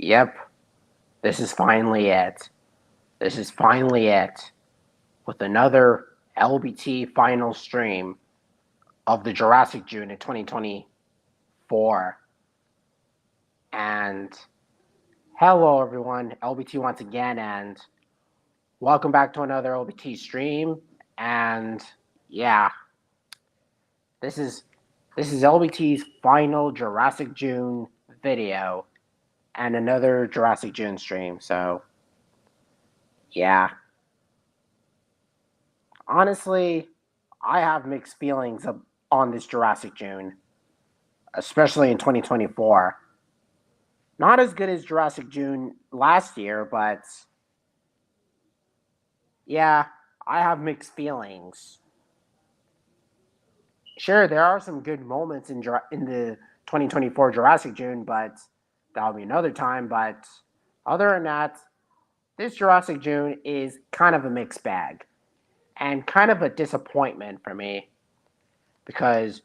Yep, this is finally it. This is finally it. With another LBT final stream of the Jurassic June in 2024. And hello, everyone. LBT once again, and welcome back to another LBT stream. And yeah, this is LBT's final Jurassic June video and another Jurassic June stream. So yeah, honestly, I have mixed feelings on this Jurassic June, especially in 2024. Not as good as Jurassic June last year, but yeah, I have mixed feelings. Sure, there are some good moments in the 2024 Jurassic June, but that'll be another time. But other than that, this Jurassic June is kind of a mixed bag and kind of a disappointment for me because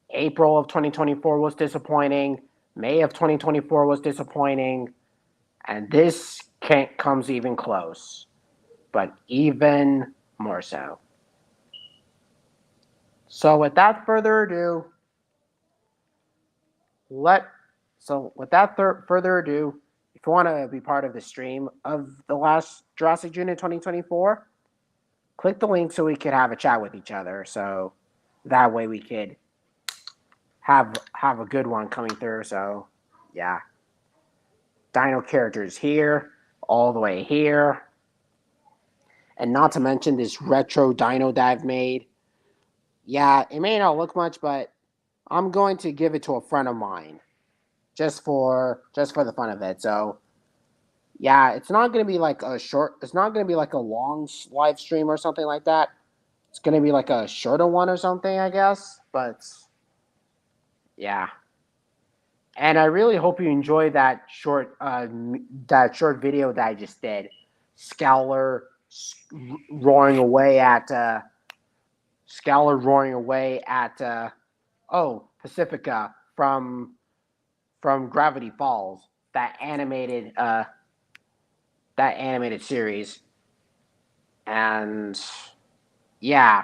April of 2024 was disappointing, May of 2024 was disappointing, and this comes even close, but even more so. So without further ado, if you want to be part of the stream of the last Jurassic June in 2024, click the link so we could have a chat with each other. So that way we could have a good one coming through. So yeah, Dino characters here, all the way here, and not to mention this retro Dino that I've made. Yeah, it may not look much, but I'm going to give it to a friend of mine, just for the fun of it. So yeah, it's not going to be like a short. It's not going to be like a long live stream or something like that. It's going to be like a shorter one or something, I guess. But yeah, and I really hope you enjoyed that short video that I just did. Scowler roaring away at Pacifica from Gravity Falls, that animated series. And yeah,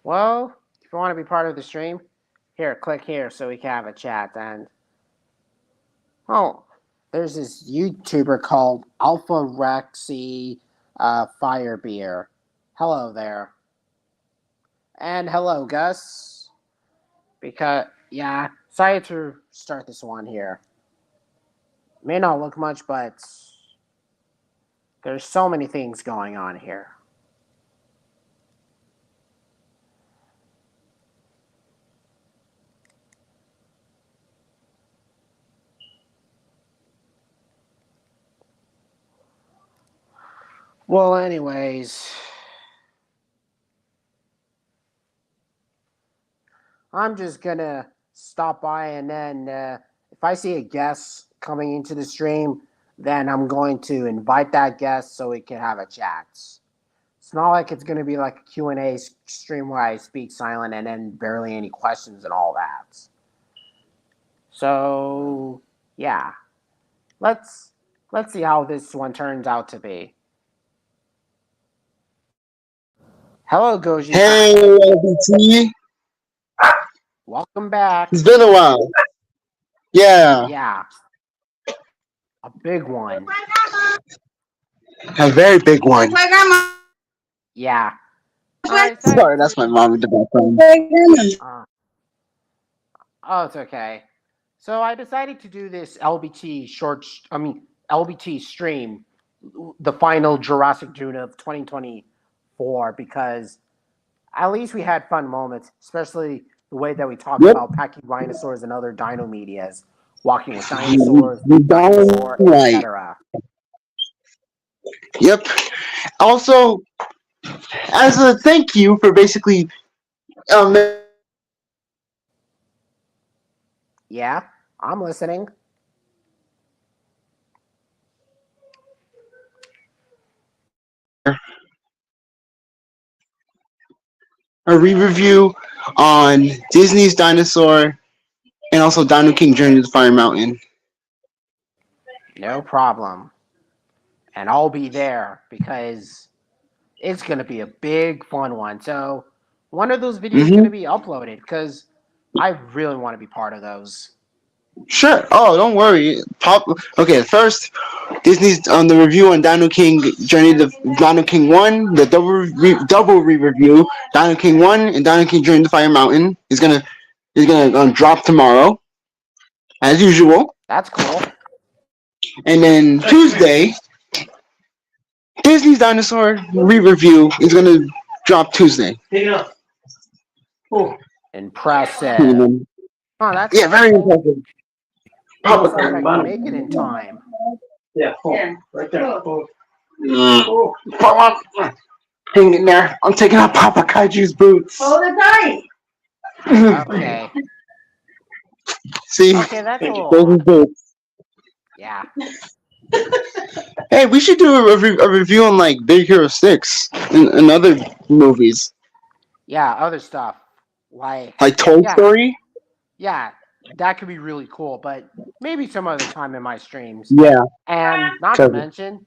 well, if you want to be part of the stream, here, click here so we can have a chat. And oh, there's this YouTuber called Alpha Rexy Firebeer. Hello there. And hello, Gus. Because, yeah, sorry to start this one here. May not look much, but there's so many things going on here. Well, anyways, I'm just gonna stop by, and then if I see a guest coming into the stream, then I'm going to invite that guest so we can have a chat. It's not like it's going to be like a Q&A stream where I speak silent and then barely any questions and all that. So, yeah. Let's see how this one turns out to be. Hello, Goji. Hey, LBT. Welcome back. It's been a while. Yeah. Yeah. A big one. A very big one. Yeah. Sorry, that's my mom in the background. Oh, it's okay. So I decided to do this LBT stream, the final Jurassic June of 2024, because at least we had fun moments, especially the way that we talked about packing dinosaurs and other dino medias, walking with dinosaurs, Right. etc. Yep. Also, as a thank you for basically making me a part of your family, Yeah, I'm listening. I would like to do a re-review on Disney's Dinosaur and also Dino King Journey to the Fire Mountain. No problem. And I'll be there because it's going to be a big fun one. So one of those videos is going Mm-hmm. to be uploaded because I really want to be part of those. Sure. Oh, don't worry. Pop. Okay, first Disney's on the review on Dino King Journey to Dino King One, the double re-review. Dino King One and Dino King Journey to Fire Mountain is gonna drop tomorrow as usual, That's cool. and then Tuesday Disney's Dinosaur re-review is gonna drop Tuesday. Impressive. Mhm. Oh, that's Yeah, very cool. impressive. Let's see if I can make it in time. Papa, hang in there. I'm taking out Papa Kaiju's boots. Okay. See, Okay, that's a little those are hard. boots. Yeah. Hey, we should do a review on like Big Hero 6 and other movies. Yeah, other stuff. Like, Like Toy yeah, Story? yeah, that could be really cool, but maybe some other time in my streams. Yeah. And not to 'Cause- mention,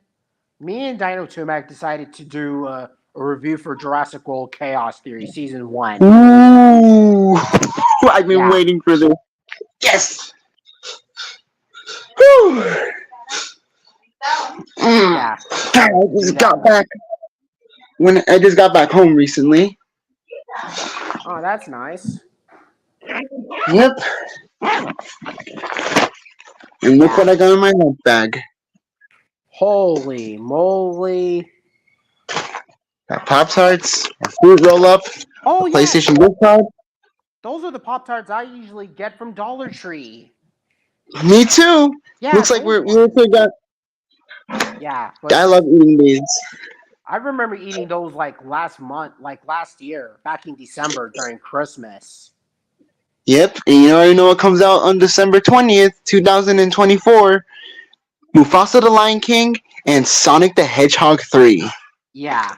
me and Dino Tumac decided to do a review for Jurassic World Chaos Theory Season 1. Ooh. I've been Yeah, waiting for this. Yes! Whew. Mm. yeah, I just yeah. got back when I just got back home recently. Oh, that's nice. Yep. And look Yeah. what I got in my lunch bag. Holy moly. Got Pop Tarts, a fruit roll up, Oh, a yeah. PlayStation gift card. Those are the Pop Tarts I usually get from Dollar Tree. Me too. Yeah, Looks like those we ones. also got. Yeah, I but love eating these. I remember eating those like last month, like last year, back in December during Christmas. Yep, and you already know what comes out on December 20th, 2024. Mufasa the Lion King and Sonic the Hedgehog 3. Yeah.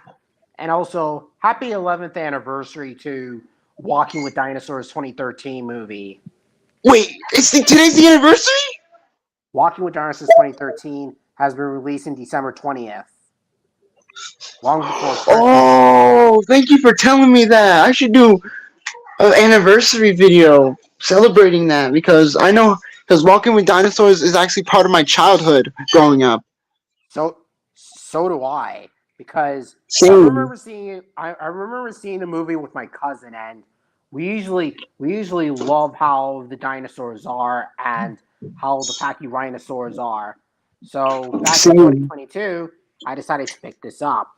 And also, happy 11th anniversary to Walking with Dinosaurs 2013 movie. Wait, today's the anniversary? Walking with Dinosaurs 2013 has been released in December 20th, long before Christmas. Oh, thank you for telling me that. I should do an anniversary video celebrating that because I know because Walking with Dinosaurs is actually part of my childhood growing up. So do I, because I Same. remember seeing it. I remember seeing the movie with my cousin, and we usually love how the dinosaurs are and how the pachyrhinosaurs are. So back in Same. 2022, I decided to pick this up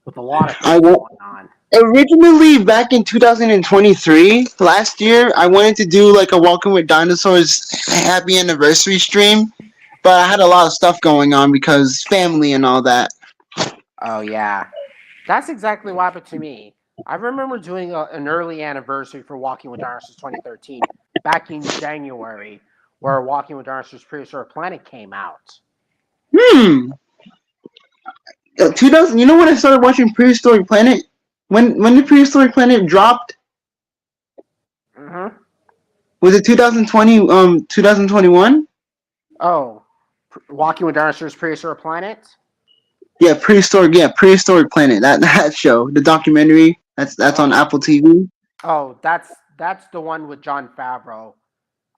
with a lot of I things went going on. originally back in 2023, last year. I wanted to do like a Walking with Dinosaurs happy anniversary stream, but I had a lot of stuff going on because family and all that. Oh yeah, that's exactly what happened to me. I remember doing an early anniversary for Walking with Dinosaurs 2013 back in January, where Walking with Dinosaurs Prehistoric Planet came out. Hmm. 2000. You know when I started watching Prehistoric Planet? When the Prehistoric Planet dropped? Mm-hmm. Was it 2020? 2021? Oh, Walking with Dinosaurs Prehistoric Planet? Yeah, Prehistoric. Yeah, Prehistoric Planet. That show, the documentary. That's on Oh, Apple TV. oh, that's the one with John Favreau.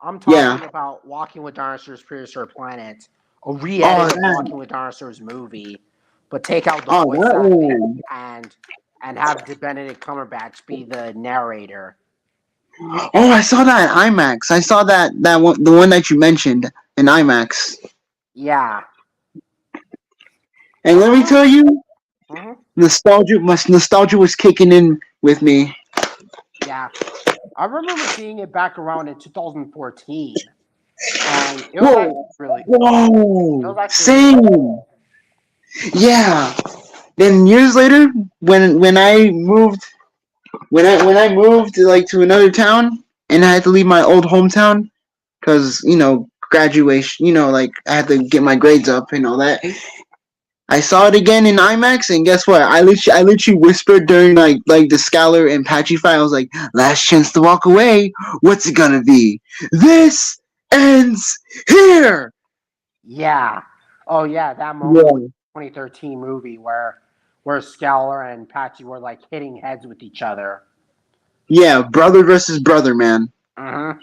I'm Yeah. talking about Walking with Dinosaurs Prehistoric Planet, a Oh, re-edit of that. Walking with Dinosaurs movie, but take out the Oh, voice that acting one. and have the Benedict Cumberbatch be the narrator. Oh, I saw that in IMAX. I saw that one, the one that you mentioned in IMAX. Yeah. And I let me remember. tell you, Hmm. nostalgia was kicking in with me. Yeah. I remember seeing it back around in 2014, and it was actually Whoa, really cool. It whoa, was actually really same. cool. Yeah. Then years later, when I moved when I moved like to another town and I had to leave my old hometown because graduation, like I had to get my grades up and all that. I saw it again in IMAX, and guess what? I literally whispered during like the Scalar and Patchy fight. I was like, "Last chance to walk away. What's it gonna be? This ends here." Yeah. Oh yeah, that moment with Yeah, the 2013 movie where Scalar and Patchy were like hitting heads with each other. yeah, brother versus brother, man. Mm-hmm.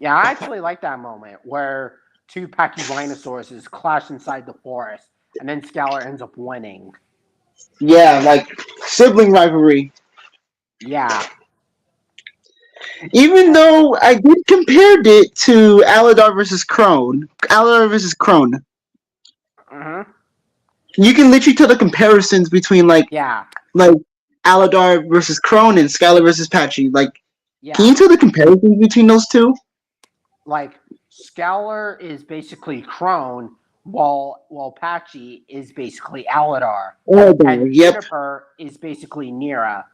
Yeah, I actually like that moment where two Pachyrhinosaurs clash inside the forest, and then Scalar ends up winning. Yeah, like sibling rivalry. Yeah. Even though I did compared it to Aladar versus Crone, Aladar versus Crone, Mm-hmm. you can literally tell the comparisons between Yeah. like Aladar versus Crone and Skylar versus Patchy. Like, can Yeah. you tell the comparisons between those two? Like Scalar is basically Crone, while Patchy is basically Aladar, Aladar, and yep, Juniper is basically Nira,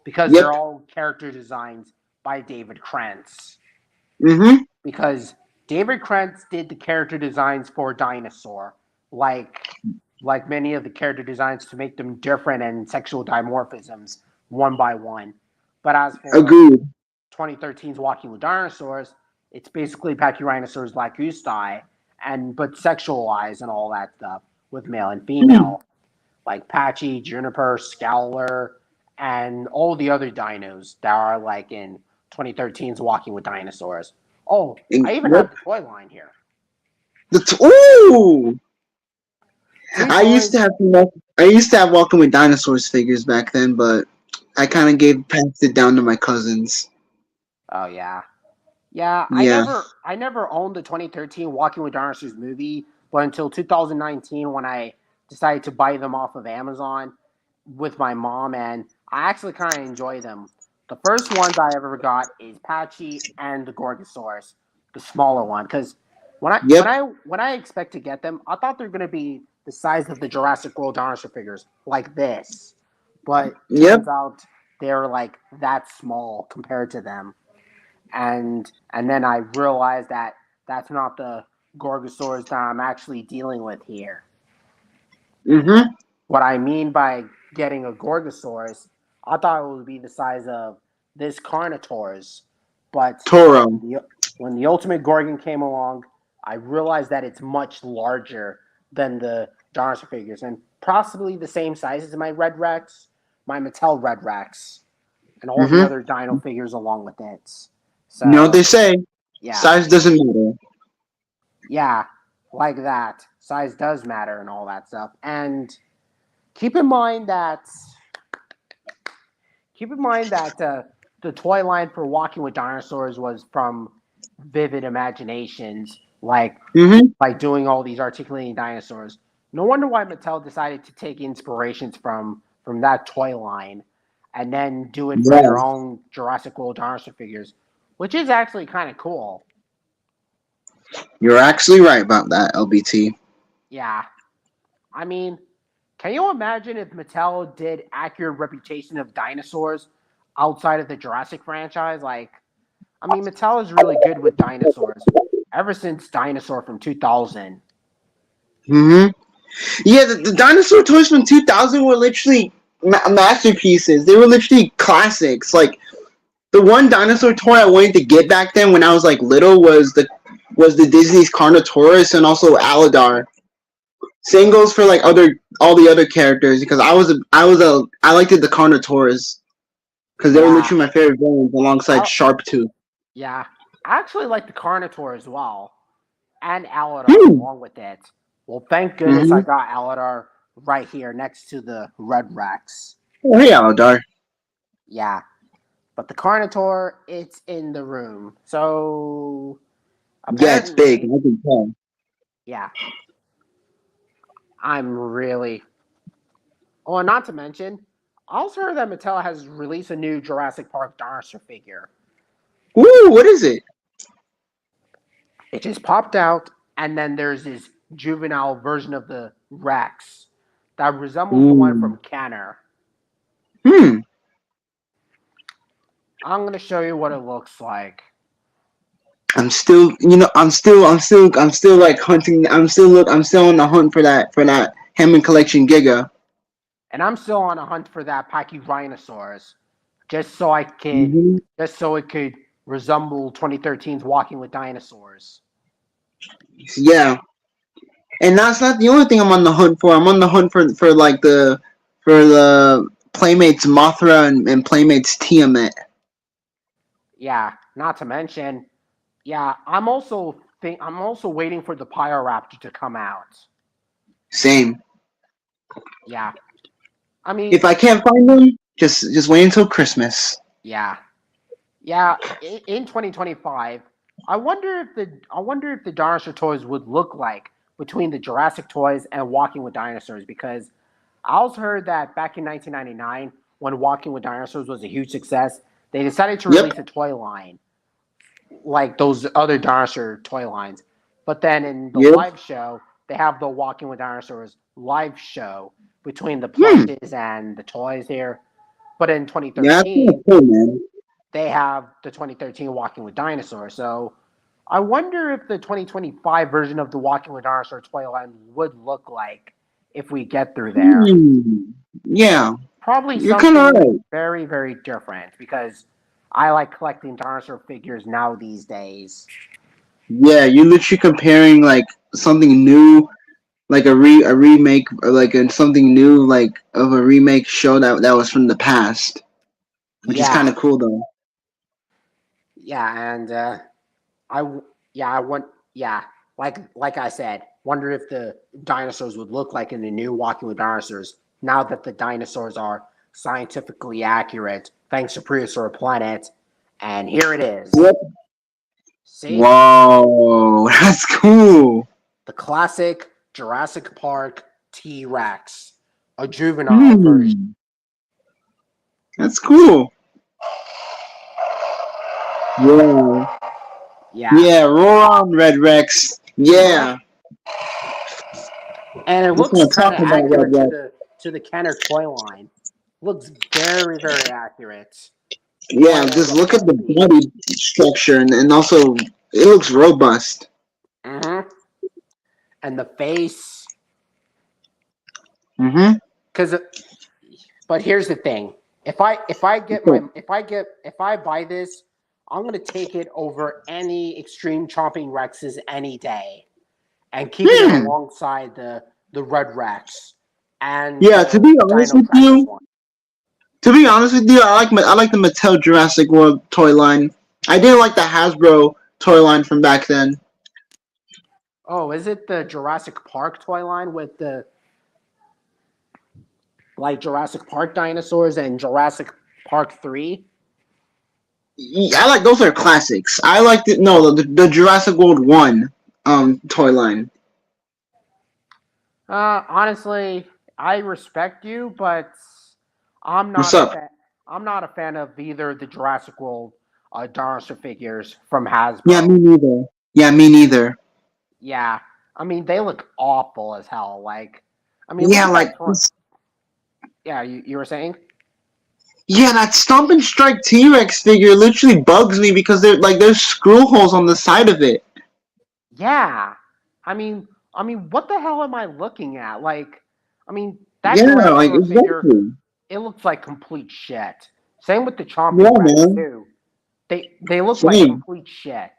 because they're yep, all character designs by David Krantz. mm-hmm, Because David Krantz did the character designs for Dinosaur, like like many of the character designs to make them different and sexual dimorphisms one by one. But as for agreed. 2013's Walking with Dinosaurs, it's basically Pachyrhinosaurs like Ustai, and but sexualized and all that stuff with male and Hmm. female, like Patchy, Juniper, Scowler, and all the other dinos that are like in 2013's Walking with Dinosaurs. Oh, I even Yep. have the toy line here. Ooh, Two I used to toys. have I used to have Walking with Dinosaurs figures back then, but I Yeah. kind of passed it down to my cousins. Oh yeah. Yeah, Yeah. I never owned the 2013 Walking with Dinosaurs movie, but until 2019 when I decided to buy them off of Amazon with my mom, and I actually kind of enjoy them. The first ones I ever got is Patchy and the Gorgosaurus, the smaller one, because Yep. when I expect to get them, I thought they're gonna be the size of the Jurassic World dinosaur figures, like this, but Yep. turns out they're like that small compared to them, and then I realized that that's not the Gorgosaurus that I'm actually dealing with here. Mm-hmm. What I mean by getting a Gorgosaurus, I thought it would be the size of this Carnotaurus, but Toro. when the Ultimate Gorgon came along, I realized that it's much larger than the dinosaur figures, and possibly the same size as my Red Rex, my Mattel Red Rex, and all the Mm-hmm. other dino figures along with it. You know what So they say? yeah, Size doesn't matter. yeah, like that. Size does matter and all that stuff. And keep in mind that the toy line for Walking with Dinosaurs was from Vivid Imaginations, Mm-hmm. like doing all these articulating dinosaurs. No wonder why Mattel decided to take inspirations from that toy line, and then do it for Yeah, their own Jurassic World dinosaur figures, which is actually kind of cool. you're actually right about that, LBT. Yeah, I mean, can you imagine if Mattel did accurate reputation of dinosaurs outside of the Jurassic franchise? Like, I mean, Mattel is really good with dinosaurs ever since Dinosaur from 2000. Mm-hmm. Yeah, the dinosaur toys from 2000 were literally masterpieces. They were literally classics. Like the one dinosaur toy I wanted to get back then when I was like little was the Disney's Carnotaurus and also Aladar. Same goes for like all the other characters because I liked it the Carnotaurus because they were Yeah, literally my favorite villains alongside I, Sharptooth. yeah, I actually like the Carnotaur as well, and Aladar Hmm. along with it. Well, thank goodness I Mm-hmm. got Aladar right here next to the Red Rex. Oh, hey, Aladar. Yeah, but the Carnotaur, it's in the room. So Yeah, it's big. apparently, I can tell. yeah, I'm really. Oh, and not to mention, I also heard that Mattel has released a new Jurassic Park dinosaur figure. Ooh, what is it? It just popped out, and then there's this juvenile version of the Rex that resembles the one Ooh. from Kenner. Hmm. I'm gonna show you what it looks like. I'm still, I'm still like hunting. I'm still on the hunt for that Hammond Collection Giga. And I'm still on a hunt for that Pachyrhinosaurus, just so I could, Hmm. just so it could resemble 2013's Walking with Dinosaurs. Yeah, and that's not the only thing I'm on the hunt for. I'm on the hunt for like for the Playmates Mothra and Playmates Tiamat. Yeah, not to mention, yeah, I'm also waiting for the Pyroraptor to come out. Same. Yeah, I mean, If I can't find them, just wait until Christmas. yeah, yeah. In 2025, I wonder if the dinosaur toys would look like between the Jurassic toys and Walking with Dinosaurs, because I also heard that back in 1999, when Walking with Dinosaurs was a huge success, they decided to Yep. release a toy line like those other dinosaur toy lines. But then in the Yep. live show, they have the Walking with Dinosaurs live show between the Hmm. plushes and the toys here. But in Yeah, that's kind of 2013, cool, man. they have the 2013 Walking with Dinosaurs. So I wonder if the 2025 version of the Walking with Dinosaurs toy line would look like if we get through there. Hmm. Yeah, Probably you're kind of something right. very, very different because I like collecting dinosaur figures now these days. Yeah, you're literally comparing like something new, like a remake, or like something new, like of a remake show that was from the past, which is kind Yeah, of cool though. yeah, and I, yeah, I want, yeah, like I said, wonder if the dinosaurs would look like in the new Walking with Dinosaurs now that the dinosaurs are scientifically accurate thanks to Prehistoric Planet, and here it is. Yep. See Whoa, that's cool. the classic Jurassic Park T Rex, a juvenile version. Hmm, that's cool. Yeah, Yeah. yeah. Roar on, Red Rex. Uh-huh. Yeah, And it just looks want to kind talk of about Red accurate Rex. to the Kenner toy line. Looks very very accurate to Yeah, where they're just look at supposed to the be. body structure and also it looks robust. Hmm. And the face, Mm-hmm. because. But here's the thing: if I buy this, I'm gonna take it over any extreme chomping Rexes any day, and keeping it Hmm. alongside the Red Rex and Yeah, the Dino Tractors one. to be honest with you, I like the Mattel Jurassic World toy line. I didn't like the Hasbro toy line from back then. Oh, is it the Jurassic Park toy line with the like Jurassic Park dinosaurs and Jurassic Park 3? I like those are classics. I like the Jurassic World 1 toy line. Honestly, I respect you, but I'm What's not a up? fan. I'm not a fan of either the Jurassic World dinosaur figures from Yeah, Hasbro. me neither. Yeah, me neither. Yeah, I mean they look awful as hell. Like, I mean, look Yeah, at like that front. Yeah, you were saying? yeah, that Stomp and Strike T Rex figure literally bugs me because there's screw holes on the side of it. Yeah, I mean, what the hell am I looking at? Like, I mean, that Yeah, like Tyrannosaur figure, exactly. it looks like complete shit. Same with the Chomping Yeah, Rex man. too. They look like Same. complete shit.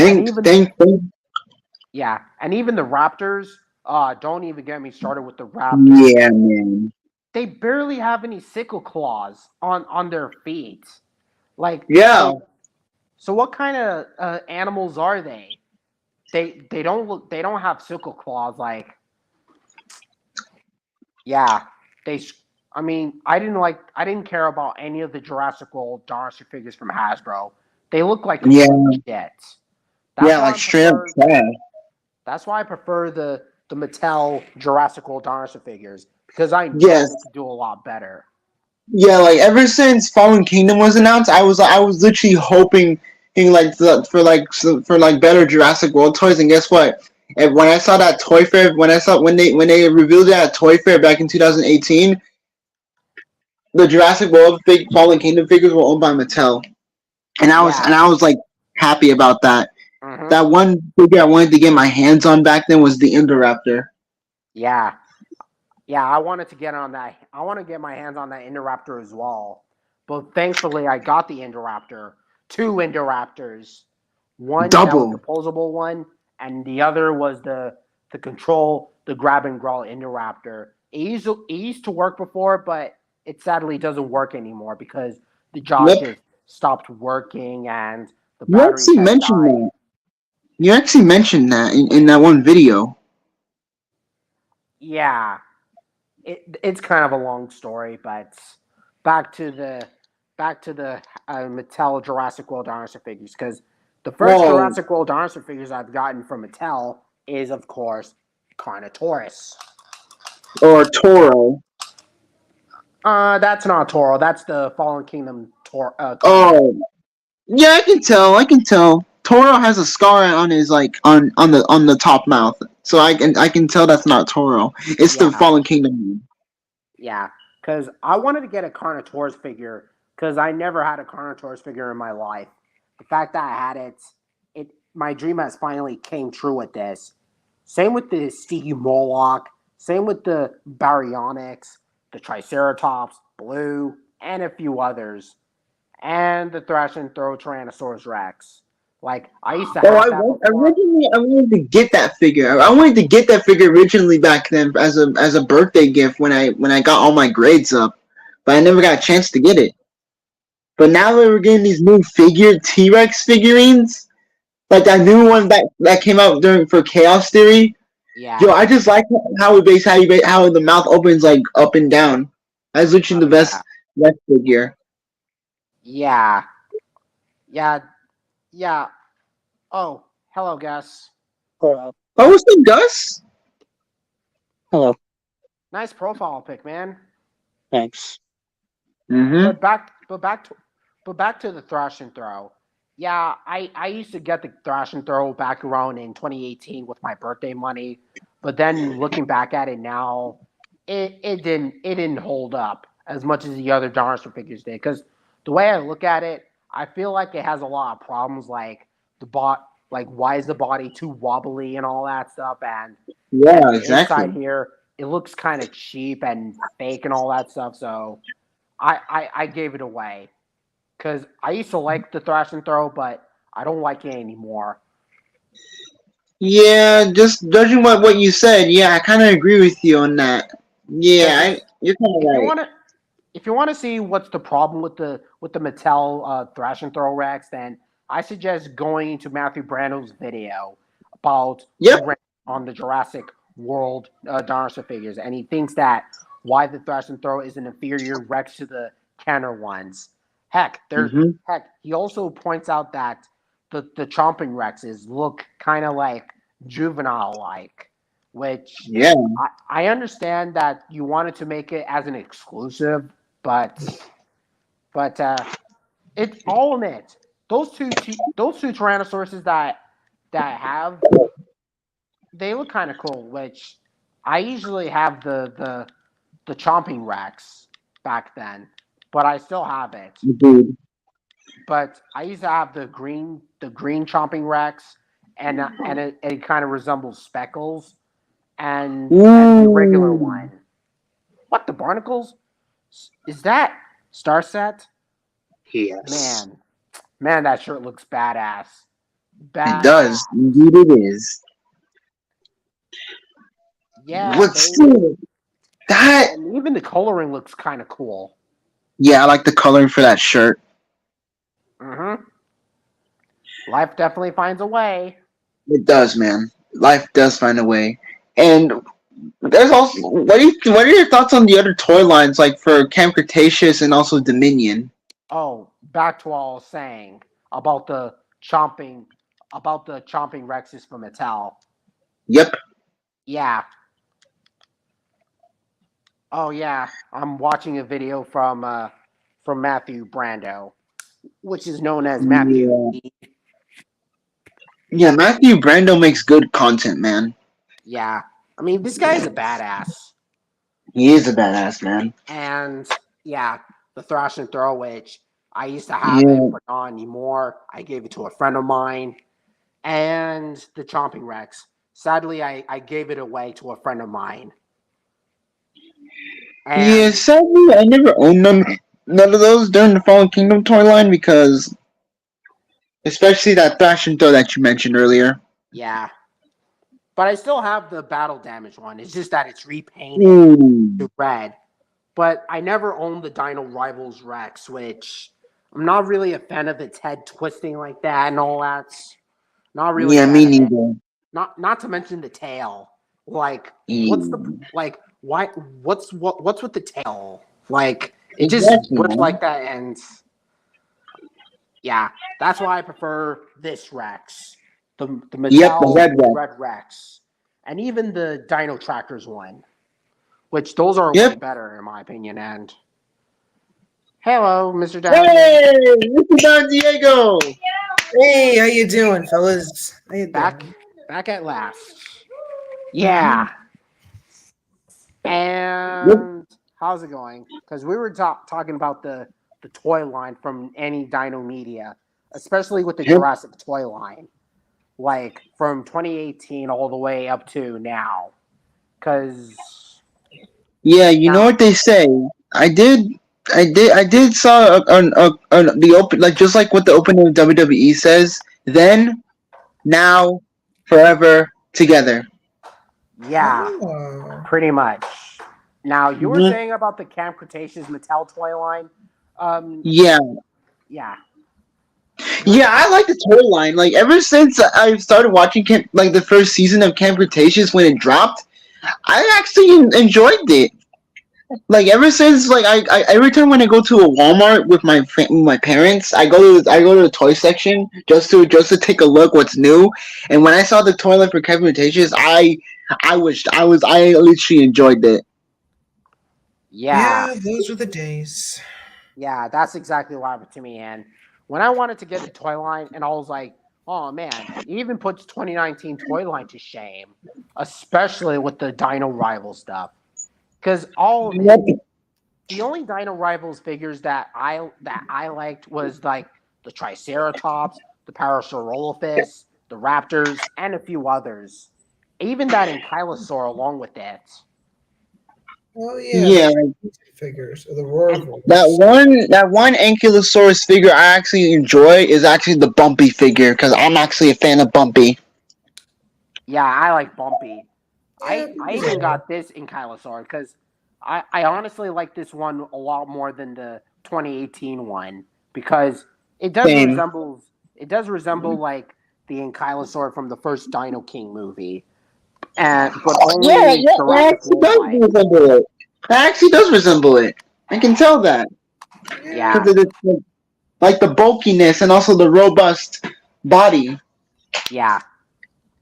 And Thank, even thank, thank. yeah, and even the Raptors. Don't even get me started with the Raptors. Yeah, man. They barely have any sickle claws on their feet. Like, Yeah, so what kind of animals are they? They don't have sickle claws. Like, yeah, they. I mean, I didn't care about any of the Jurassic World dinosaur figures from Hasbro. They look like yeah, complete shit. That's yeah, why like I straight up prefer. trash. That's why I prefer the Mattel Jurassic World dinosaur figures because I know Yes, they could do a lot better. yeah. Like ever since Fallen Kingdom was announced, I was literally hoping, for like better Jurassic World toys, and guess what? And when I saw that Toy Fair, when they revealed it at Toy Fair back in 2018, the Jurassic World Fallen Kingdom figures were owned by Mattel, and Yeah. I was like happy about that. Mm-hmm. That one figure I wanted to get my hands on back then was the Indoraptor. Yeah. Yeah, I wanted to get on that. I want to get my hands on that Indoraptor as well. But thankfully, I got the Indoraptor. Two Indoraptors. One that was the Double. posable one, and the other was the control, the grab and growl Indoraptor. It used to work before, but it sadly doesn't work anymore because the jaws Yep. just stopped working and the You batteries actually had mentioned died. that. You actually mentioned that in that one video. Yeah, it's kind of a long story, but back to the back to the Mattel Jurassic World dinosaur figures because the first Whoa. Jurassic World dinosaur figures I've gotten from Mattel is of course Carnotaurus. Or Toro. That's not Toro. That's the Fallen Kingdom Carno. Oh, yeah, I can tell. I can tell. Toro has a scar on his like on the top mouth, so I can tell that's not Toro. It's the Yeah, Fallen Kingdom. yeah. Because I wanted to get a Carnotaurus figure because I never had a Carnotaurus figure in my life. The fact that I had it my dream has finally came true with this. Same with the Steve Moloch. Same with the Baryonyx, the Triceratops, Blue, and a few others. And the Thrash and Throw Tyrannosaurus Rex. Like, I used to Oh, have that before. originally I wanted to get that figure. I wanted to get that figure originally back then as a birthday gift when I got all my grades up, but I never got a chance to get it. But now that we're getting these new figure T Rex figurines, like that new one that came out during for Chaos Theory. Yo, Yeah. I just like how the mouth opens like up and down. That's literally Oh, the yeah. best figure. Yeah. Yeah. Yeah. Oh, hello, Gus. Hello. Oh, what's up, Gus? Hello. Nice profile pic, man. Thanks. Mm-hmm. But back to the thrash and throw. Yeah, I used to get the thrash and throw back around in 2018 with my birthday money, but then looking back at it now, it didn't hold up as much as the other dinosaur figures did. Because the way I look at it, I feel like it has a lot of problems, like like why is the body too wobbly and all that stuff, and Yeah, the inside exactly. here it looks kind of cheap and fake and all that stuff. So I gave it away because I used to like the thrash and throw, but I don't like it anymore. Yeah, just judging what you said, yeah, I kind of agree with you on that. Because Yeah, you're kind of if you right. want to if you want to see what's the problem with the Mattel thrash and throw racks, then I suggest going to Matthew Brando's video about Yep. on the Jurassic World dinosaur figures, and he thinks that why the thrash and throw is an inferior Rex to the Kenner ones. Mm-hmm. Heck. He also points out that the chomping Rexes look kind of like juvenile like, which Yeah. I understand that you wanted to make it as an exclusive, but it's all in it. Those two Tyrannosauruses that have they look kind of cool. Which I usually have the chomping Rex back then, but I still have it. Dude. But I used to have the green chomping Rex, and it kind of resembles Speckles, and the regular Ooh. one. What the barnacles? Is that Starset? Yes. Man, man, that shirt looks badass. It Badass. does. Indeed, it is. Yeah, But baby. still, that. And even the coloring looks kind of cool. Yeah, I like the coloring for that shirt. Mm-hmm. Life definitely finds a way. It does, man. Life does find a way. And there's also what are your thoughts on the other toy lines like for Camp Cretaceous and also Dominion? Oh, back to what I was saying about the chomping, Rexes from Mattel. Yep. Yeah. Oh yeah. I'm watching a video from Matthew Brando, which is known as Matthew. Yeah. Yeah, Matthew Brando makes good content, man. Yeah, I mean, this guy is a badass. He is a badass, man. And yeah, the thrash and throw, which I used to have it, Yeah, but not anymore. I gave it to a friend of mine. And the chomping rex. Sadly, I gave it away to a friend of mine. yeah. And Sadly, I never owned none of those during the Fallen Kingdom toy line because, especially that Thrash and Throw that you mentioned earlier. yeah, but I still have the battle damage one. It's just that it's repainted Ooh. to red. But I never owned the Dino Rivals Rex, which I'm not really a fan of its head twisting like that and all that. Not really a Yeah, me fan of it. neither. Not to mention the tail. Like, what's the Yeah. like? Why? What's with the tail? Like, it just Exactly, looks man. like that, and yeah, that's why I prefer this Rex, the Yep, the Mattel red one. Red Rex, and even the Dino Trackers one, which those are way Yep. better in my opinion. And hello, Mr. Down Hey, Mr. Don Diego. Hey, how you doing, fellas? How you back doing? back at last. Mhm. Yeah, Yep. and how's it going? Because we were talking about the toy line from any Dino Media, especially with the Yep. Jurassic toy line, like from 2018 all the way up to now. Because Yeah, you know now, what they say. I did saw the open like just like what the opening of WWE says. Then, now, forever, together. yeah, Oh. pretty much. Now you were Hmm. saying about the Camp Cretaceous Mattel toy line. Um, Yeah, yeah, yeah, let's. I like the toy line. Like ever since I started watching like the first season of Camp Cretaceous when it dropped, I actually enjoyed it. Like ever since like I every time when I go to a Walmart with my parents, I go to the toy section just to take a look what's new. And when I saw the toilet for Kevin Cretaceous, I literally enjoyed it. Yeah, Yeah, those were the days. yeah, that's exactly what happened to me. And when I wanted to get the toy line, and I was like, oh man, it even puts 2019 toy line to shame, especially with the Dino Rival stuff. Because all of it, Yep. the only Dino Rivals figures that I liked was like the Triceratops, the Parasaurolophus, the Raptors, and a few others. Even that Ankylosaur along with it. Oh yeah, Yeah, those figures of the And Rorovals. that one Ankylosaurus figure I actually enjoy is actually the Bumpy figure because I'm actually a fan of Bumpy. yeah, I like Bumpy. Yeah, I those even are. got this Ankylosaur because I honestly like this one a lot more than the 2018 one because Same. it does resemble like the Ankylosaur from the first Dino King movie, and but Yeah, only yeah, that Jurassic actually World does like. resemble it. That actually does resemble it. I can tell that Yeah, Yeah. because of like the bulkiness and also the robust body. yeah,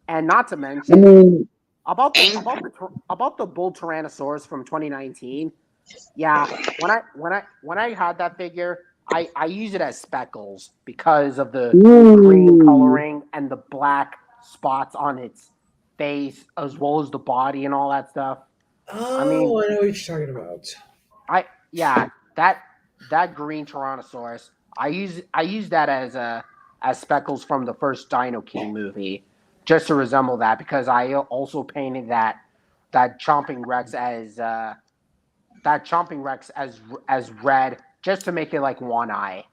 and not to I mention mean, about the bull Tyrannosaurus from 2019. Yeah, when I had that figure, I use it as speckles because of the green ooh, coloring and the black spots on its face as well as the body and all that stuff. I mean, Oh, I know what you're talking about. I yeah, that that green Tyrannosaurus, I use that as speckles from the first Dino King movie just to resemble that because I also painted that chomping Rex as red just to make it like one eye.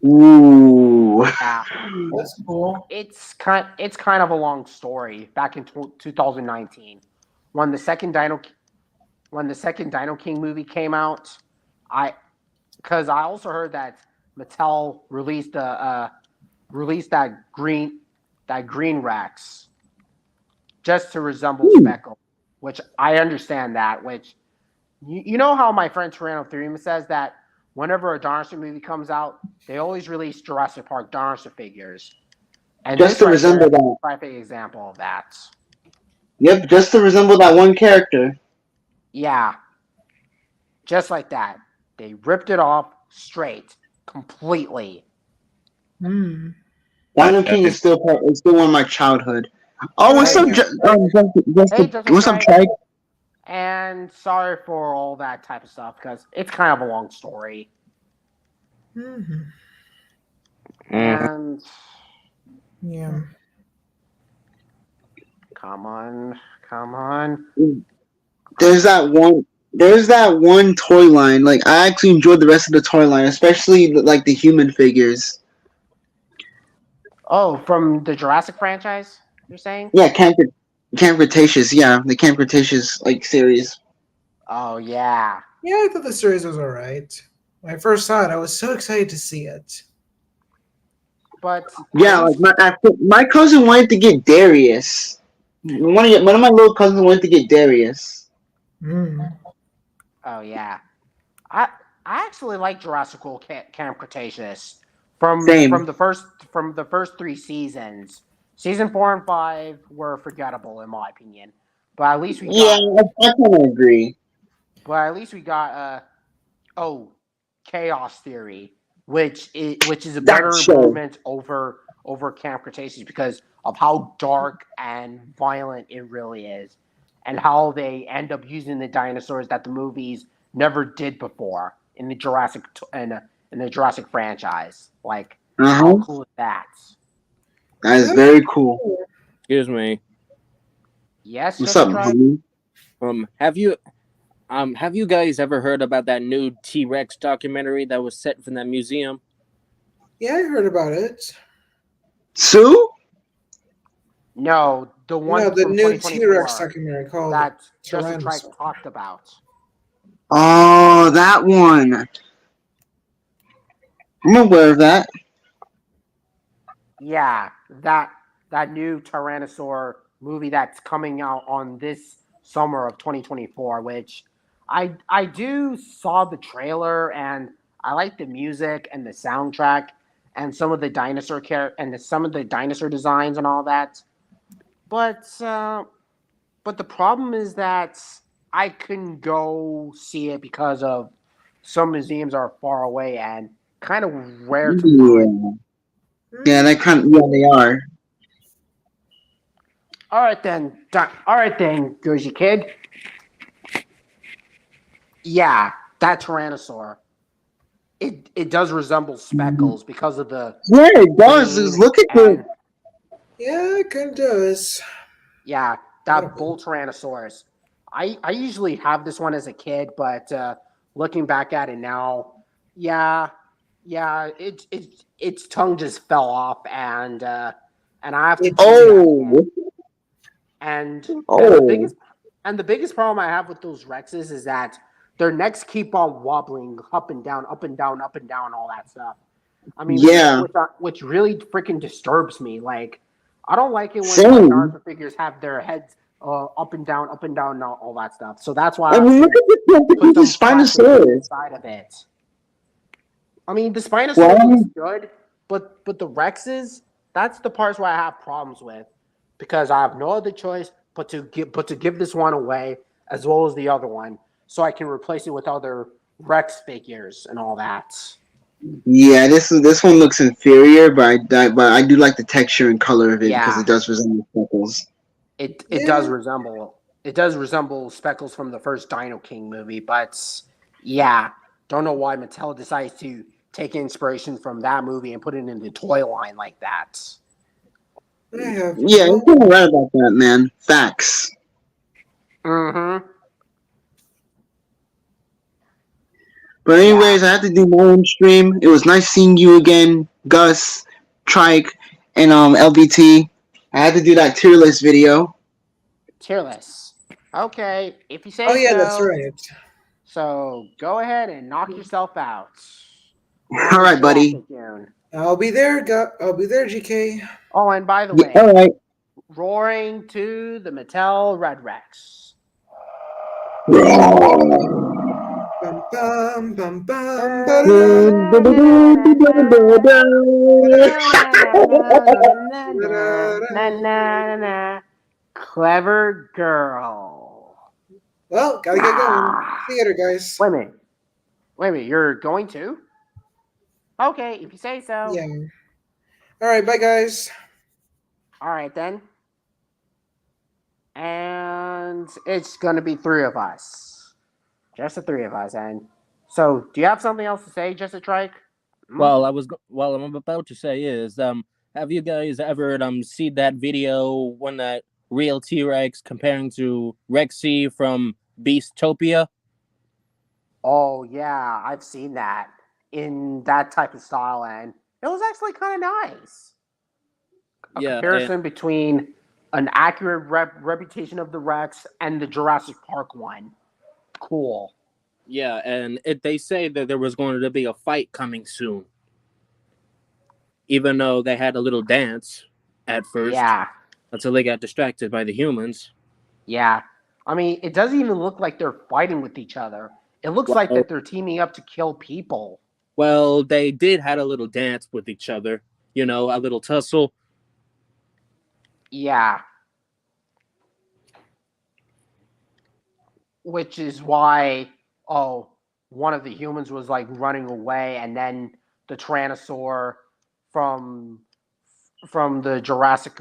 ooh. Yeah, That's cool. it's kind of a long story. Back in 2019, when the second Dino when the second Dino King movie came out, I because I also heard that Mattel released that green Rex just to resemble Speckle, which I understand that. Which you know how my friend Tarano Threema says that whenever a dinosaur movie comes out, they always release Jurassic Park dinosaur figures, and Just this to right here resemble is that. a perfect example of that. Yep, just to resemble that one character. Yeah, just like that. They ripped it off straight, completely. Hmm. Dino King is still one of my childhood. Oh, what's up, Hey, hey, Justin what's up, Strike. Trike? And sorry for all that type of stuff because it's kind of a long story. Mhm. And Yeah. come on. There's that one. There's that one toy line. Like I actually enjoyed the rest of the toy line, especially like the human figures. Oh, from the Jurassic franchise, you're saying? Yeah, Camp Cretaceous. Yeah, the Camp Cretaceous like series. Oh yeah. Yeah, I thought the series was alright. When I first saw it, I was so excited to see it. But at Yeah, like least my cousin wanted to get Darius. One of my little cousins wanted to get Darius. Mm. oh yeah. I I actually like Jurassic World Camp Cretaceous from Same. from the first 3 seasons. Season 4 and 5 were forgettable in my opinion, but at least we Yeah, got I kind of agree. oh, Chaos Theory, which is a That better show. improvement over Camp Cretaceous because of how dark and violent it really is, and how they end up using the dinosaurs that the movies never did before in the in the Jurassic franchise. Like, Uh how huh. cool is that? That is That was very cool. cool. Excuse me. Yes, What's Justin up, Tribe? homie? Have you guys ever heard about that new T-Rex documentary that was set from that museum? Yeah, I heard about it. Sue? No, the No, one the from new T-Rex 2024 documentary called that Justin Tribe Tyrannosaur. talked about. Oh, that one. I'm aware of that. Yeah, that new Tyrannosaur movie that's coming out on this summer of 2024, which I do saw the trailer and I like the music and the soundtrack and some of the some of the dinosaur designs and all that. But the problem is that I couldn't go see it because of some museums are far away and kind of rare to find. Yeah. Yeah, that Mm. kind of, yeah, they are. All right then, Goji Kid. Yeah, that Tyrannosaur. It does resemble Speckles because of the Yeah, it does. Just mane look at the. and Yeah, it kind of does. yeah, Not a that bull bull. Tyrannosaurus. I usually have this one as a kid, but looking back at it now, yeah, its tongue just fell off and I have to It change it did. out again. Oh, And and oh, the biggest problem I have with those Rexes is that their necks keep on wobbling up and down, up and down, up and down, all that stuff. I mean, yeah. which really freaking disturbs me. Like, I don't like it when my Same. dinosaur figures have their heads up and down, and all that stuff. So that's why I I have mean, to look put at the some plastic Spinosaurus. inside of it. I mean, the Spinosaur looks Well, good, but the Rexes, that's the parts where I have problems with because I have no other choice but to give this one away as well as the other one so I can replace it with other Rex figures and all that. yeah, this one looks inferior, but I do like the texture and color of it because Yeah, it does resemble Speckles. Yeah. it does resemble Speckles from the first Dino King movie, but yeah, don't know why Mattel decides to take inspiration from that movie and put it in the toy line like that. I have Yeah, you're no. kind of right about that, man. Facts. Mm-hmm. But Yeah. anyways, I have to do my own stream. It was nice seeing you again, Gus, Trike, and LBT. I had to do that tier list video. Tearless. Okay, if you Oh say yeah, that's so. right. So go ahead and knock yourself out. All On right, to buddy. June. I'll be there. I'll be there, GK. Oh, and by the Yeah, all way, right. roaring to the Mattel Red Rex. Bum bum bum bum. Clever girl. Well, gotta get going. See you later, guys. Wait a minute. Wait a minute. You're going to? Okay, if you say so. Yeah. All right, bye, guys. All right, then. And it's going to be three of us. Just the three of us. And so, do you have something else to say, Just a Trike? Well, I'm about to say is have you guys ever seen that video when that real T-Rex comparing to Rexy from Beastopia? Oh, yeah, I've seen that in that type of style, and it was actually kind of nice. A Yeah, and comparison between an accurate reputation of the Rex and the Jurassic Park one. Cool. they say that there was going to be a fight coming soon, even though they had a little dance at first Yeah, until they got distracted by the humans. yeah. I mean, it doesn't even look like they're fighting with each other. It looks like Well, that they're teaming up to kill people. well, they did had a little dance with each other, a little tussle. Yeah. Which is why, oh, one of the humans was like running away, and then the Tyrannosaur from the Jurassic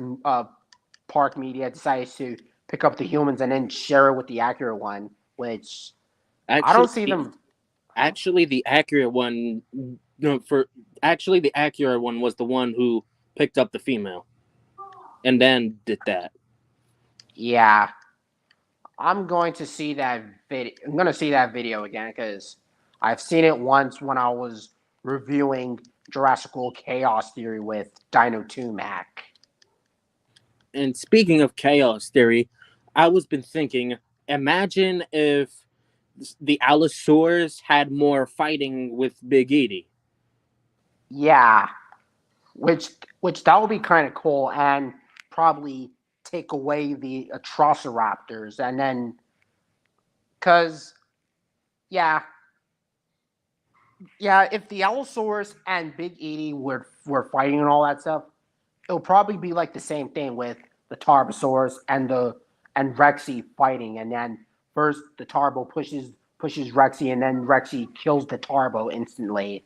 Park media decided to pick up the humans and then share it with the accurate one, which I don't see Actually, them. actually, the accurate one, no, for actually the accurate one was the one who picked up the female, and then did that. Yeah, I'm going to see that video. I'm going to see that video again because I've seen it once when I was reviewing Jurassic World Chaos Theory with Dino 2 Mac. And speaking of chaos theory, I was been thinking, imagine if the Allosaurus had more fighting with Big Edie. Yeah, which that would be kind of cool and probably take away the Atrociraptors and then because yeah, if the Allosaurus and Big Edie were fighting and all that stuff, it'll probably be like the same thing with the Tarbosaurus and Rexy fighting, and then first the Tarbo pushes Rexy, and then Rexy kills the Tarbo instantly.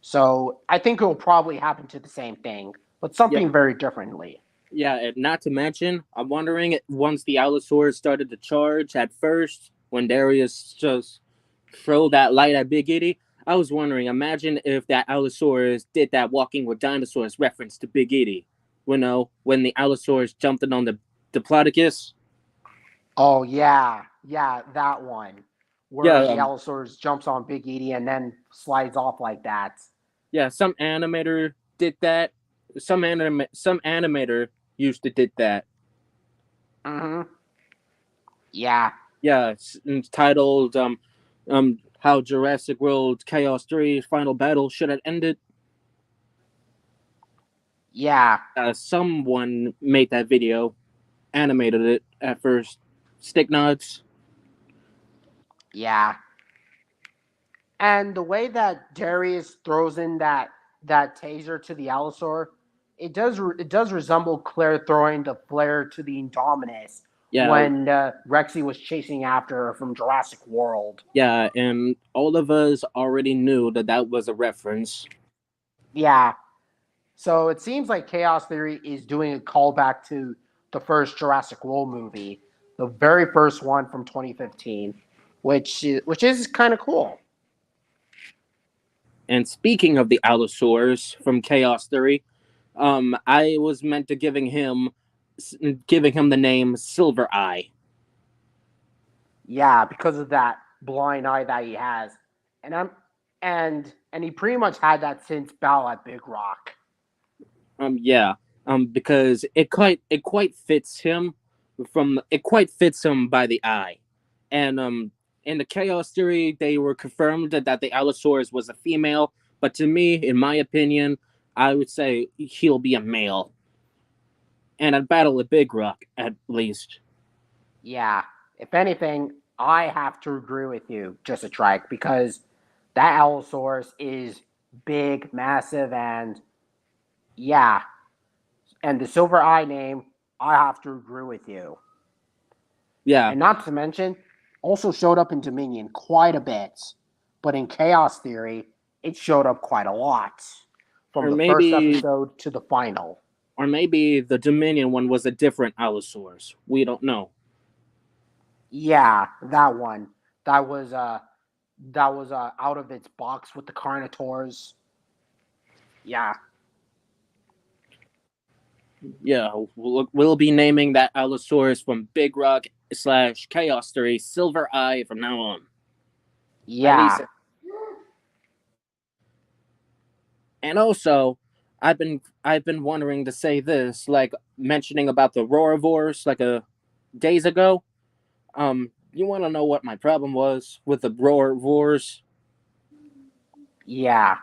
So I think it will probably happen to the same thing, but Yeah, something very differently. yeah. And not to mention, I'm wondering once the Allosaurus started to charge at first, when Darius just throw that light at Big Edie. I was wondering, imagine if that Allosaurus did that Walking with Dinosaurs reference to Big Edie. When the Allosaurus jumped in on the Diplodocus. Oh yeah, that one Yeah, where the Allosaurus jumps on Big Edie and then slides off like that. yeah. Some animator did that. Some animator used to did that. Mm-hmm. Yeah, Yeah, it's titled how Jurassic World Chaos 3 Final Battle should have ended. yeah, Someone made that video, animated it at first. Stick nods. yeah. And the way that Darius throws in that taser to the Allosaur, it does resemble Claire throwing the flare to the Indominus Yeah, when Rexy was chasing after her from Jurassic World. yeah, and all of us already knew that that was a reference. Yeah. So it seems like Chaos Theory is doing a callback to the first Jurassic World movie, the very first one from 2015, which is kind of cool. And speaking of the Allosaurus from Chaos Theory, I was meant to giving him the name Silver Eye. Yeah, because of that blind eye that he has, and I'm and he pretty much had that since Battle at Big Rock. Yeah, because it quite fits him by the eye, and in the Chaos Theory they were confirmed that the Allosaurus was a female, but to me, in my opinion, I would say he'll be a male, and at Battle at Big Rock at least. Yeah, if anything, I have to agree with you, just a trike, because that Allosaurus is big, massive, and yeah, and the Silver Eye name, I have to agree with you. Yeah, And not to mention, also showed up in Dominion quite a bit, but in Chaos Theory, it showed up quite a lot. from Or the first maybe, episode to the final. or maybe the Dominion one was a different Allosaurus. We don't know. Yeah, that one. That was out of its box with the Carnotaurs. Yeah. Yeah, we'll be naming that Allosaurus from Big Rock / Chaos Theory Silver Eye from now on. At Yeah. least. And also, I've been wondering to say this, like mentioning about the Roarivores like days ago. You want to know what my problem was with the Roarivores? Yeah.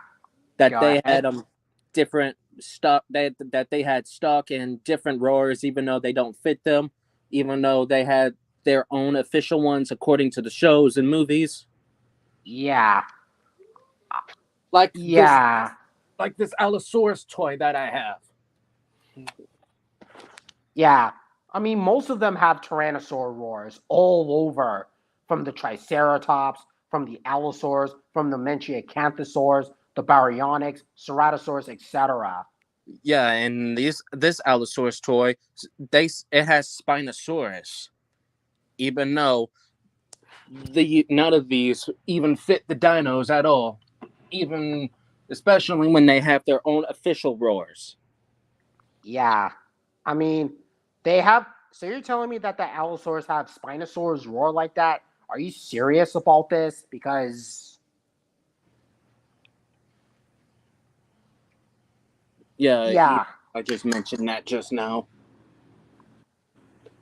That Go they had ahead. different stock that they had stock in different roars, even though they don't fit them, even though they had their own official ones according to the shows and movies. Yeah. Like Yeah. this Allosaurus toy that I have. Yeah. I mean, most of them have Tyrannosaur roars all over, from the Triceratops, from the Allosaurs, from the Menchiacanthosaurs, the Baryonyx, Ceratosaurus, etc. Yeah, and this Allosaurus toy, it has Spinosaurus, even though none of these even fit the dinos at all, even especially when they have their own official roars. Yeah. I mean, they have. So you're telling me that the Allosaurs have Spinosaurs roar like that? Are you serious about this? Because Yeah, yeah. I just mentioned that just now.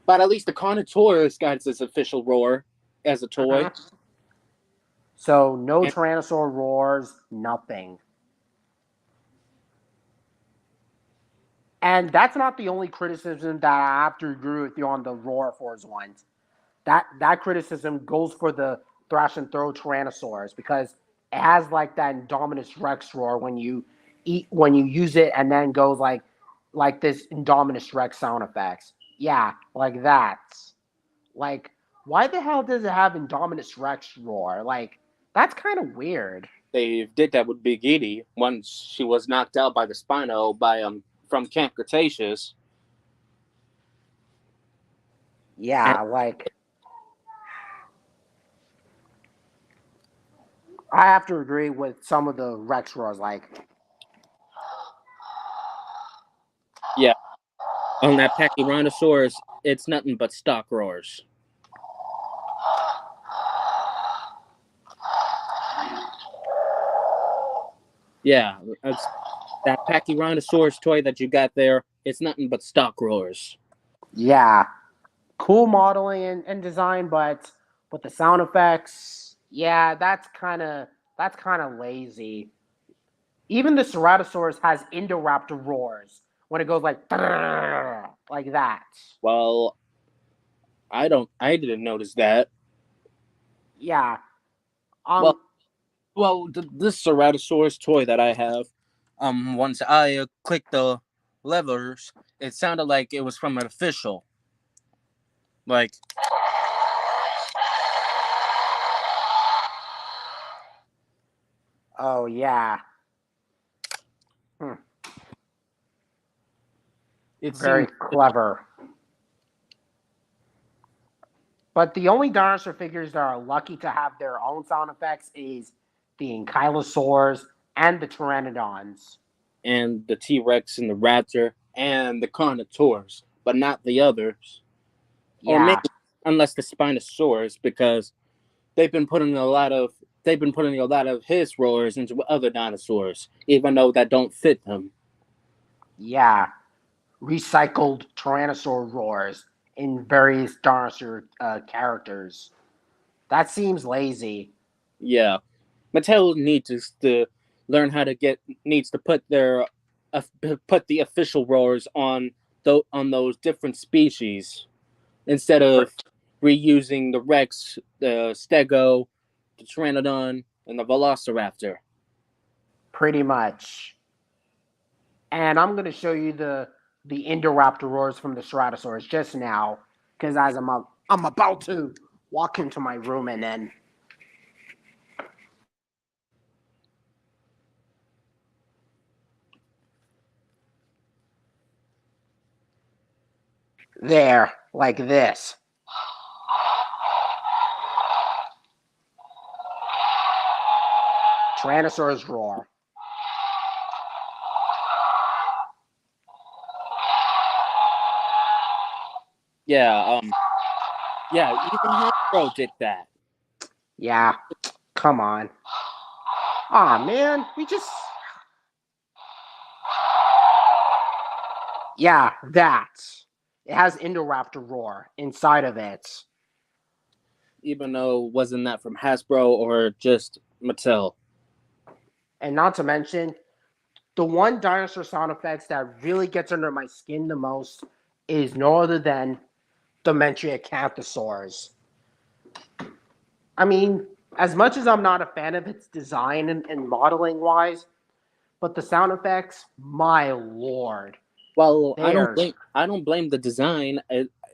But at least the Carnotaurus got its official roar as a toy. Mhm. So no And, Tyrannosaur roars, nothing. And that's not the only criticism that I have to agree with you on the Roar Force ones. That criticism goes for the Thrash and Throw Tyrannosaurs because it has like that Indominus Rex roar when you use it and then goes like this Indominus Rex sound effects. Yeah, like that. Like, why the hell does it have Indominus Rex roar? Like, that's kind of weird. they did that with Big Edie once she was knocked out by the Spino from Camp Cretaceous. And Yeah, like I have to agree with some of the Rex roars. Like, yeah, on that Pachyrhinosaurus, it's nothing but stock roars. Yeah, that Pachyrhinosaurus toy that you got there, it's nothing but stock roars. yeah, cool modeling and design, but with the sound effects, yeah, that's kind of lazy. Even the Ceratosaurus has Indoraptor roars when it goes like like that. Well, I didn't notice that. Yeah. Well, Um. this Ceratosaurus toy that I have, once I clicked the levers, it sounded like it was from an official. Like, Oh yeah. Hmm. it Very seemed. clever. But the only dinosaur figures that are lucky to have their own sound effects is the Ankylosaurs and the Pteranodons. And the T Rex and the Raptor and the Carnotaurs, but not the others. Or maybe Yeah. unless the Spinosaurus, because they've been putting a lot of his roars into other dinosaurs, even though that don't fit them. Yeah. Recycled Tyrannosaur roars in various dinosaur characters. That seems lazy. Yeah, Mattel to learn how to needs to put put the official roars on those different species instead of reusing the Rex, the Stego, the Pteranodon, and the Velociraptor. Pretty much. And I'm going to show you the Indoraptor roars from the Ceratosaurus just now, because as I'm about to walk into my room and then There, like this. Tyrannosaurus roar. Yeah, yeah, even Hasbro did that. Yeah, come on. Aw, man, we just... Yeah, that. It has Indoraptor roar inside of it. Even though wasn't that from Hasbro or just Mattel? And not to mention, the one dinosaur sound effects that really gets under my skin the most is no other than Dementia Acanthosaurs. I mean, as much as I'm not a fan of its design and modeling wise, but the sound effects, my lord. Well, They are... I don't blame the design.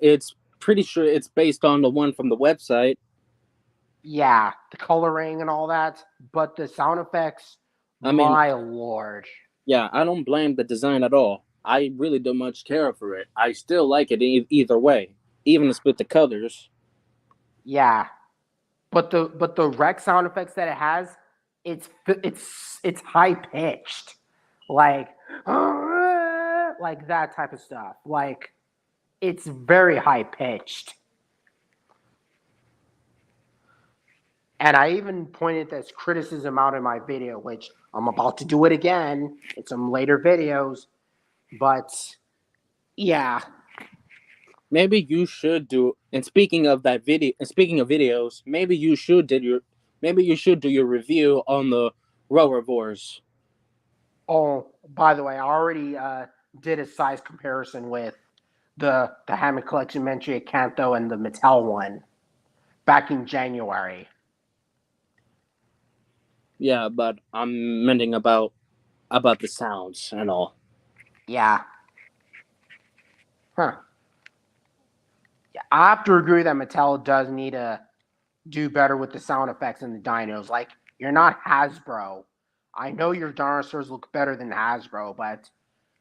It's pretty sure it's based on the one from the website. Yeah, the coloring and all that, but the sound effects, I mean, my lord. yeah, I don't blame the design at all. I really don't much care for it. I still like it either way, even with the colors. Yeah, but the Rex sound effects that it has, it's high pitched, like that type of stuff. Like it's very high pitched. And I even pointed this criticism out in my video, which I'm about to do it again in some later videos. But yeah, Maybe you should do. And speaking of that video, and speaking of videos, maybe you should do your review on the Roarvors. oh, by the way, I already did a size comparison with the Hammond Collection Mentria Canto and the Mattel one back in January. Yeah, but I'm meaning about the sounds and all. Yeah. Huh. Yeah, I have to agree that Mattel does need to do better with the sound effects and the dinos. Like, you're not Hasbro. I know your dinosaurs look better than Hasbro, but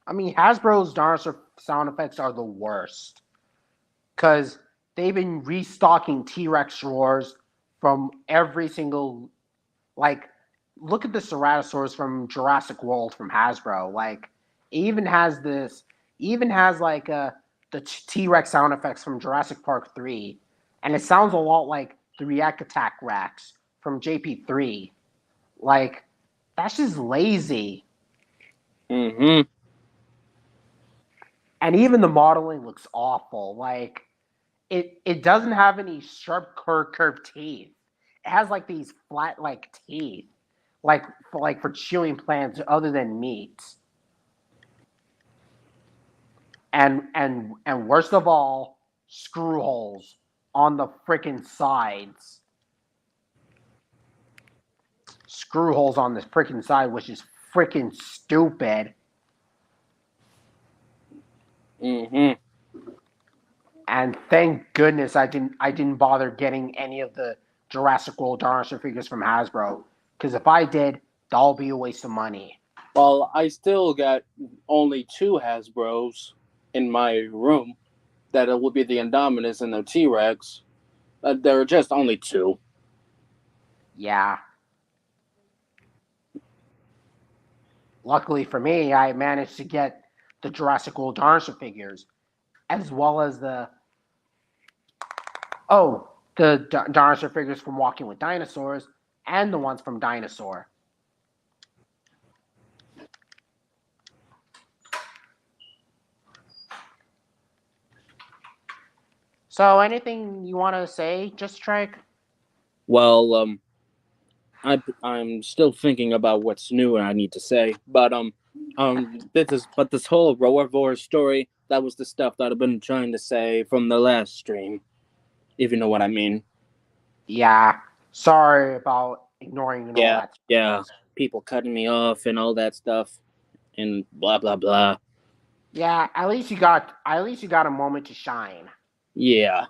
I mean, Hasbro's dinosaur sound effects are the worst. Because they've been restocking T-Rex roars from every single, like, look at the Ceratosaurus from Jurassic World from Hasbro. Like, it even has this, even has like the T-Rex sound effects from Jurassic Park 3. And it sounds a lot like the React Attack Rex from JP3. Like, that's just lazy. Mm-hmm. And even the modeling looks awful. Like, it doesn't have any sharp curved teeth. It has like these flat like teeth, like for chewing plants other than meat. And worst of all, screw holes on the freaking sides. Screw holes on this freaking side, which is freaking stupid. Mm-hmm. And thank goodness I didn't bother getting any of the Jurassic World dinosaur figures from Hasbro. Because if I did, that'll be a waste of money. Well, I still got only 2 Hasbros in my room. That it will be the Indominus and the T-Rex. There are just only 2. Yeah. Luckily for me, I managed to get the Jurassic World dinosaur figures, as well as the dinosaur figures from Walking with Dinosaurs, and the ones from Dinosaur. So, anything you want to say, Just Strike? Well, I'm still thinking about what's new and I need to say, but this whole Roarvor story, that was the stuff that I've been trying to say from the last stream, if you know what I mean. Yeah. Sorry about ignoring all that. Yeah, people cutting me off and all that stuff, and blah blah blah. Yeah, at least you got a moment to shine. Yeah.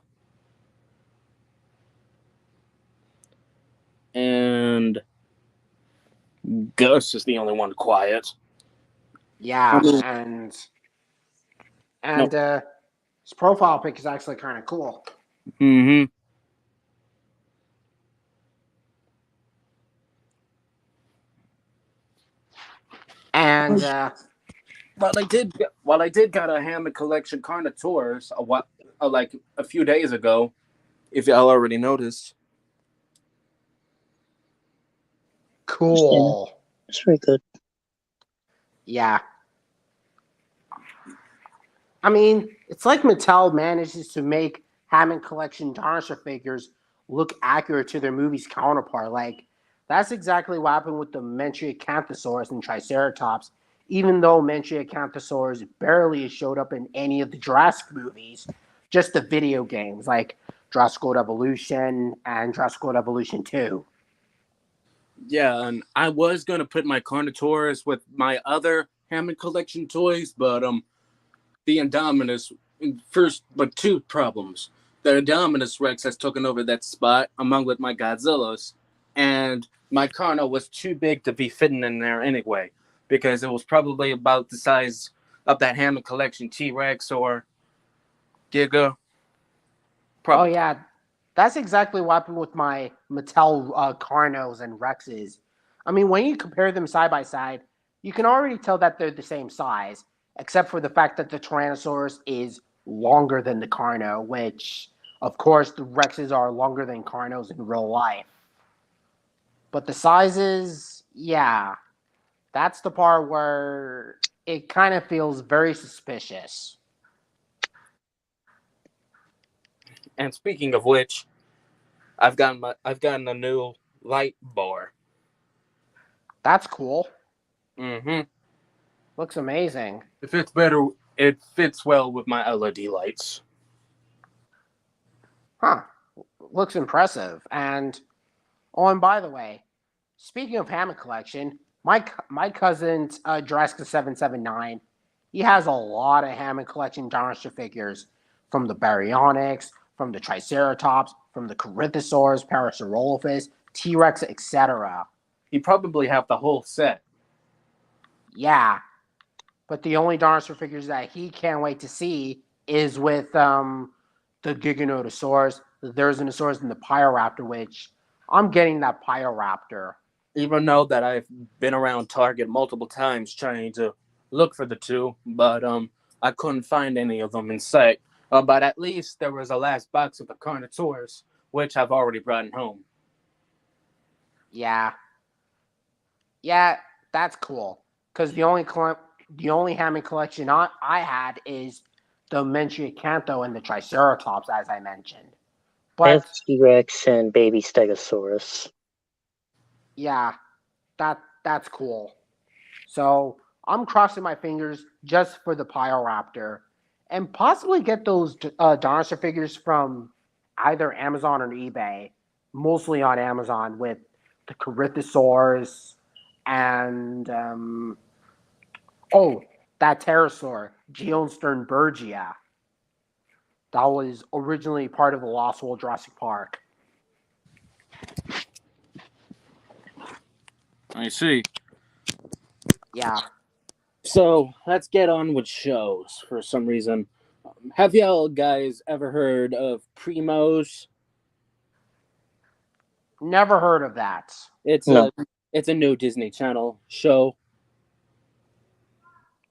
And Gus is the only one quiet. Yeah, No. and No. His profile pic is actually kind of cool. Mm-hmm. And While I did got a Hammond Collection Carnotaurus like a few days ago, if y'all already noticed. cool. It's very good. Yeah. I mean, it's like Mattel manages to make Hammond Collection dinosaur figures look accurate to their movie's counterpart. Like, that's exactly what happened with the Mentriacanthosaurus and Triceratops. Even though Mentriacanthosaurus barely showed up in any of the Jurassic movies, just the video games like Jurassic World Evolution and Jurassic World Evolution 2. Yeah, and I was gonna put my Carnotaurus with my other Hammond Collection toys, but the Indominus first, but two problems. The Indominus Rex has taken over that spot among with my Godzillas, and my Carno was too big to be fitting in there anyway, because it was probably about the size of that Hammond Collection T-Rex or Giga. Oh Probably. yeah, that's exactly what happened with my Mattel Carnos and Rexes. I mean, when you compare them side by side, you can already tell that they're the same size, except for the fact that the Tyrannosaurus is longer than the Carno, which, of course, the Rexes are longer than Carnos in real life. But the sizes, yeah, that's the part where it kind of feels very suspicious. And speaking of which, I've gotten a new light bar. That's cool. Mm-hmm. Looks amazing. It fits better. It fits well with my LED lights. Huh. Looks impressive. Oh, and by the way, speaking of Hammond Collection, my cousin's Jurassic 779, he has a lot of Hammond Collection dinosaur figures from the Baryonyx, from the Triceratops, from the Corythosaurus, Parasaurolophus, T-Rex, etc. You probably have the whole set. Yeah, but the only dinosaur figures that he can't wait to see is with the Giganotosaurus, the Therizinosaurus, and the Pyroraptor, which I'm getting that Pyroraptor. Even though that I've been around Target multiple times trying to look for the two, but I couldn't find any of them in sight. But at least there was a last box of the Carnotaurus, which I've already brought home. Yeah, yeah, that's cool. Because the only Hammond collection I had is the Mentriacantho and the Triceratops, as I mentioned. I have But T-Rex and baby Stegosaurus. yeah, that's cool. So I'm crossing my fingers just for the Pyroraptor, and possibly get those dinosaur figures from either Amazon or eBay. Mostly on Amazon with the Corythosaurs and oh, that pterosaur, Geosternbergia. That was originally part of the Lost World Jurassic Park. I see. Yeah. So let's get on with shows for some reason. Have y'all guys ever heard of Primos? Never heard of that. It's No. a new Disney Channel show.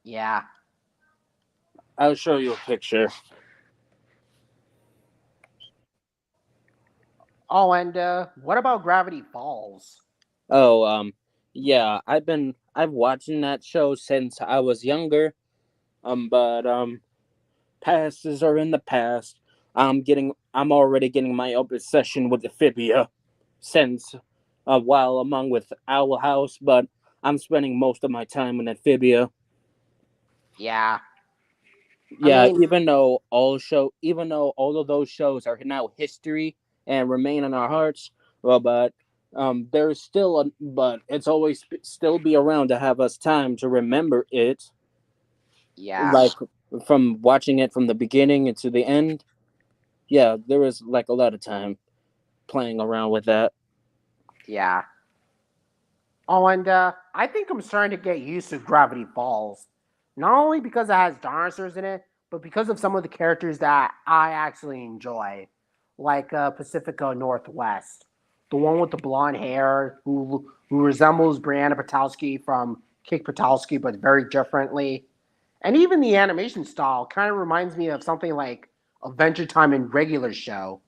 Yeah. I'll show you a picture. Oh, and what about Gravity Falls? Oh, yeah, I've watching that show since I was younger. But passes are in the past. I'm already getting my obsession with Amphibia since while among with Owl House, but I'm spending most of my time in Amphibia. Yeah. Yeah, mean, even though all of those shows are now history and remain in our hearts, well, but there's still but it's always still be around to have us time to remember it, yeah. like from watching it from the beginning to the end. Yeah, there was like a lot of time playing around with that. Yeah. Oh, and I think I'm starting to get used to Gravity Falls. Not only because it has dinosaurs in it, but because of some of the characters that I actually enjoy, like Pacifica Northwest, the one with the blonde hair who resembles Brianna Patowski from Kick Patowski, but very differently. And even the animation style kind of reminds me of something like Adventure Time and Regular Show,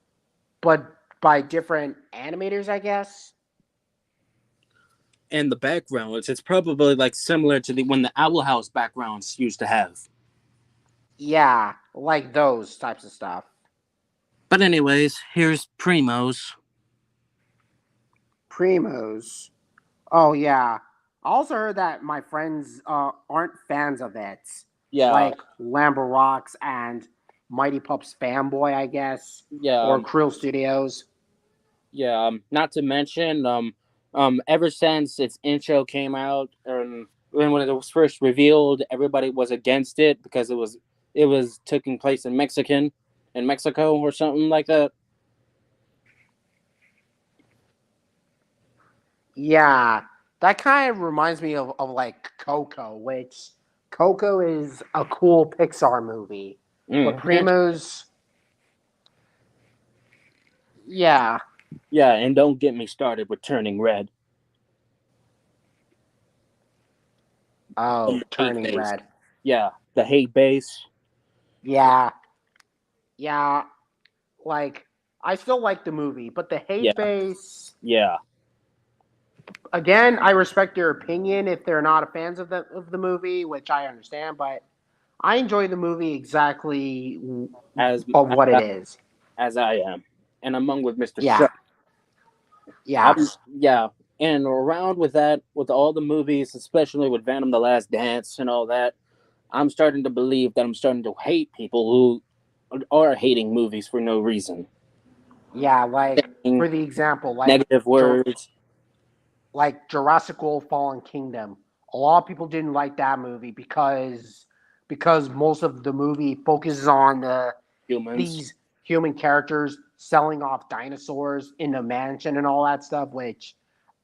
but by different animators, I guess. And the backgrounds, it's probably like similar to the when the Owl House backgrounds used to have. Yeah, like those types of stuff. But anyways, here's Primos. Primos. Oh yeah. I also heard that my friends aren't fans of it, Yeah, like Lambert Rocks and Mighty Pups fanboy, I guess, yeah, or Krill Studios. yeah. Not to mention, ever since its intro came out, and when it was first revealed, everybody was against it because it was taking place in Mexico or something like that. Yeah, that kind of reminds me of like Coco, which Coco is a cool Pixar movie, but Mm. Primos, yeah, Yeah, and don't get me started with Turning Red. oh, And the hate Turning base. Red, Yeah, the hate base. yeah, yeah, like I still like the movie, but the Yeah, hate base. yeah, Again, I respect their opinion if they're not fans of the movie, which I understand, but I enjoy the movie exactly as of what it as, is. as I am, and among with Mr. Yeah, Shark. yeah, Yeah, and around with that, with all the movies, especially with Venom: The Last Dance and all that, I'm starting to believe that I'm starting to hate people who are hating movies for no reason, yeah. Like saying for the example, negative words. like Jurassic World: Fallen Kingdom. A lot of people didn't like that movie because most of the movie focuses on Humans. these human characters selling off dinosaurs in a mansion and all that stuff. Which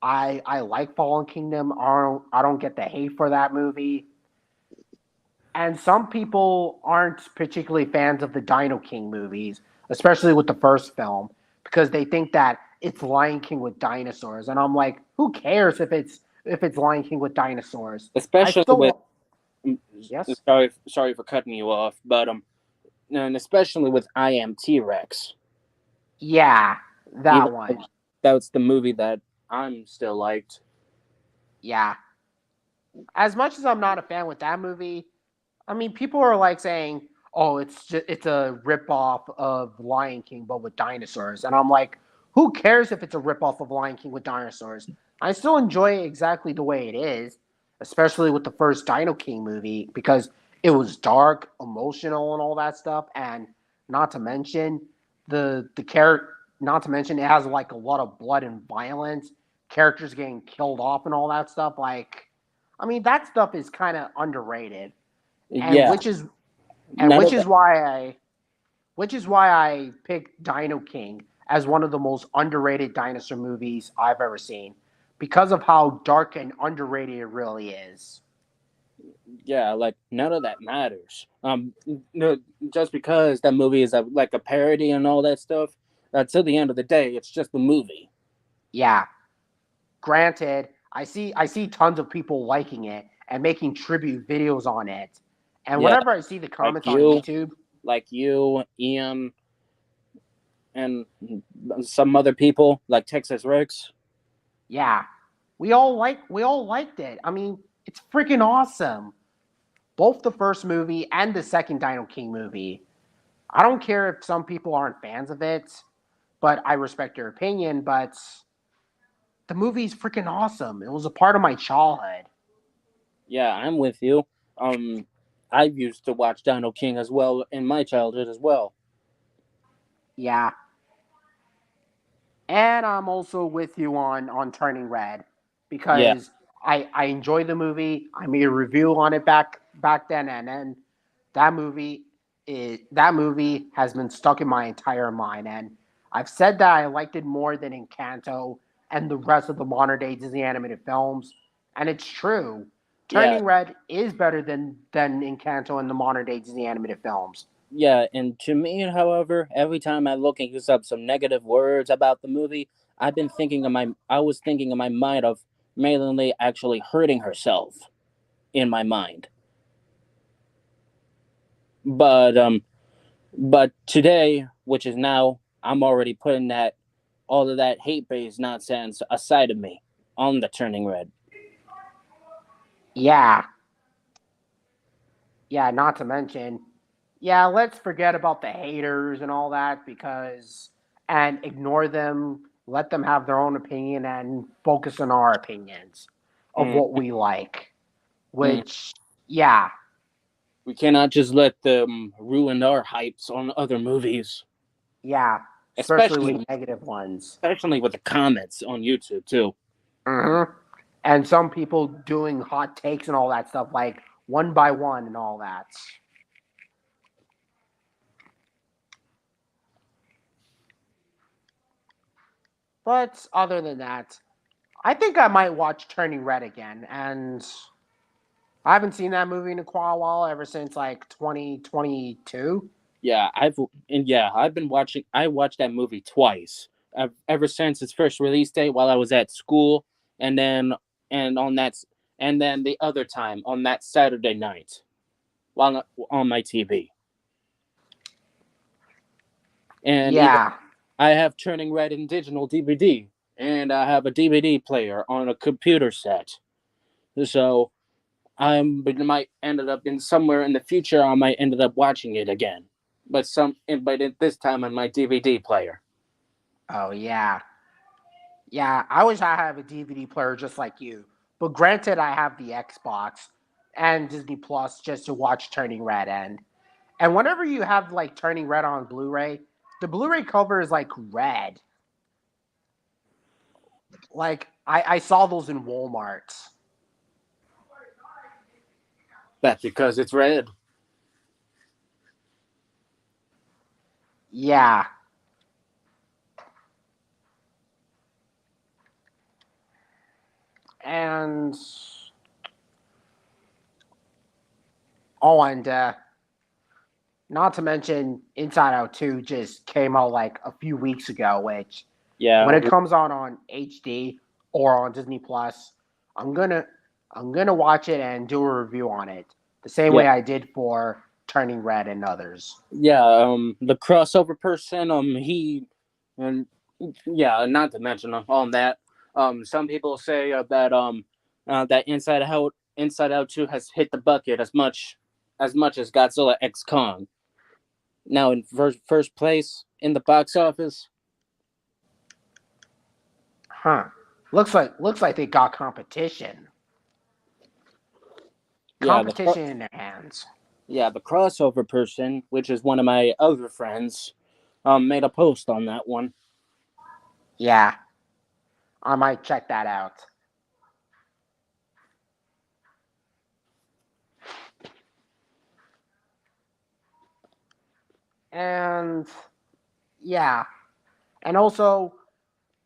I like Fallen Kingdom. I don't get the hate for that movie. And some people aren't particularly fans of the Dino King movies, especially with the first film, because they think that it's Lion King with dinosaurs. And I'm like, who cares if it's Lion King with dinosaurs? I Especially with still yes, sorry for cutting you off, but and especially with I Am T-Rex. yeah, Even that though one, that's the movie that I'm still liked. yeah. As much as I'm not a fan with that movie, I mean, people are like saying, "Oh, it's a ripoff of Lion King but with dinosaurs," and I'm like, "Who cares if it's a ripoff of Lion King with dinosaurs? I still enjoy it exactly the way it is, especially with the first Dino King movie because it was dark, emotional, and all that stuff, and not to mention the character. Not to mention it has like a lot of blood and violence, characters getting killed off, and all that stuff. Like, I mean, that stuff is kind of underrated and Yeah, none which of is that. why I picked Dino King as one of the most underrated dinosaur movies I've ever seen because of how dark and underrated it really is. Yeah, like none of that matters. No, just because that movie is like a parody and all that stuff. To the end of the day, it's just a movie. Yeah, granted, I see tons of people liking it and making tribute videos on it. And Yeah, whenever I see the like comments on you, YouTube, Ian, and some other people like Texas Rex. yeah, we all liked it. I mean, it's freaking awesome. Both the first movie and the second Dino King movie. I don't care if some people aren't fans of it, but I respect your opinion. But the movie's freaking awesome. It was a part of my childhood. Yeah, I'm with you. Um, I used to watch Dino King as well in my childhood as well. Yeah, and I'm also with you on Turning Red Yeah, because I enjoy the movie. I made a review on it back then, and then that movie has been stuck in my entire mind. And I've said that I liked it more than Encanto and the rest of the modern day Disney animated films, and it's true. Turning Red is better than Encanto in the modern day Disney animated films. Yeah, and to me, however, every time I look up some negative words about the movie, I was thinking in my mind of Maylin actually hurting herself in my mind. But today, which is now, I'm already putting that all of that hate-based nonsense aside of me on the Turning Red. Yeah. Yeah, not to mention, let's forget about the haters and all that and ignore them, let them have their own opinion and focus on our opinions of Mm, what we like. mm. Which, yeah, We cannot just let them ruin our hypes on other movies, yeah, especially especially with negative ones. especially with the comments on YouTube too. And some people doing hot takes and all that stuff, like one by one and all that. But other than that, I think I might watch Turning Red again. And I haven't seen that movie in quite a while, ever since like 2022. I've been watching. I watched that movie twice. Ever since its first release date, while I was at school, and then and on that and then the other time on that Saturday night, while on my TV. And even Yeah. I have Turning Red in digital DVD, and I have a DVD player on a computer set. So but it might ended up in somewhere in the future. I might ended up watching it again, but at this time on my DVD player. Oh, yeah. Yeah, I wish I had a DVD player just like you. But granted, I have the Xbox and Disney Plus just to watch Turning Red. And whenever you have like Turning Red on Blu-ray, the Blu-ray cover is like red. Like I saw those in Walmart. That's because it's red. Yeah. And and not to mention Inside Out 2 just came out like a few weeks ago, which when Yeah, it comes on HD or on Disney Plus, I'm gonna watch it and do a review on it. The same yeah, way I did for Turning Red and others. yeah. The crossover person. And yeah. Not to mention on that. Some people say that Inside Out 2 has hit the bucket as much as Godzilla X Kong. Now in first place in the box office. Huh. Looks like they got competition. Yeah, Competition in their hands. the crossover person, which is one of my other friends, made a post on that one. Yeah. I might check that out. And yeah. And also,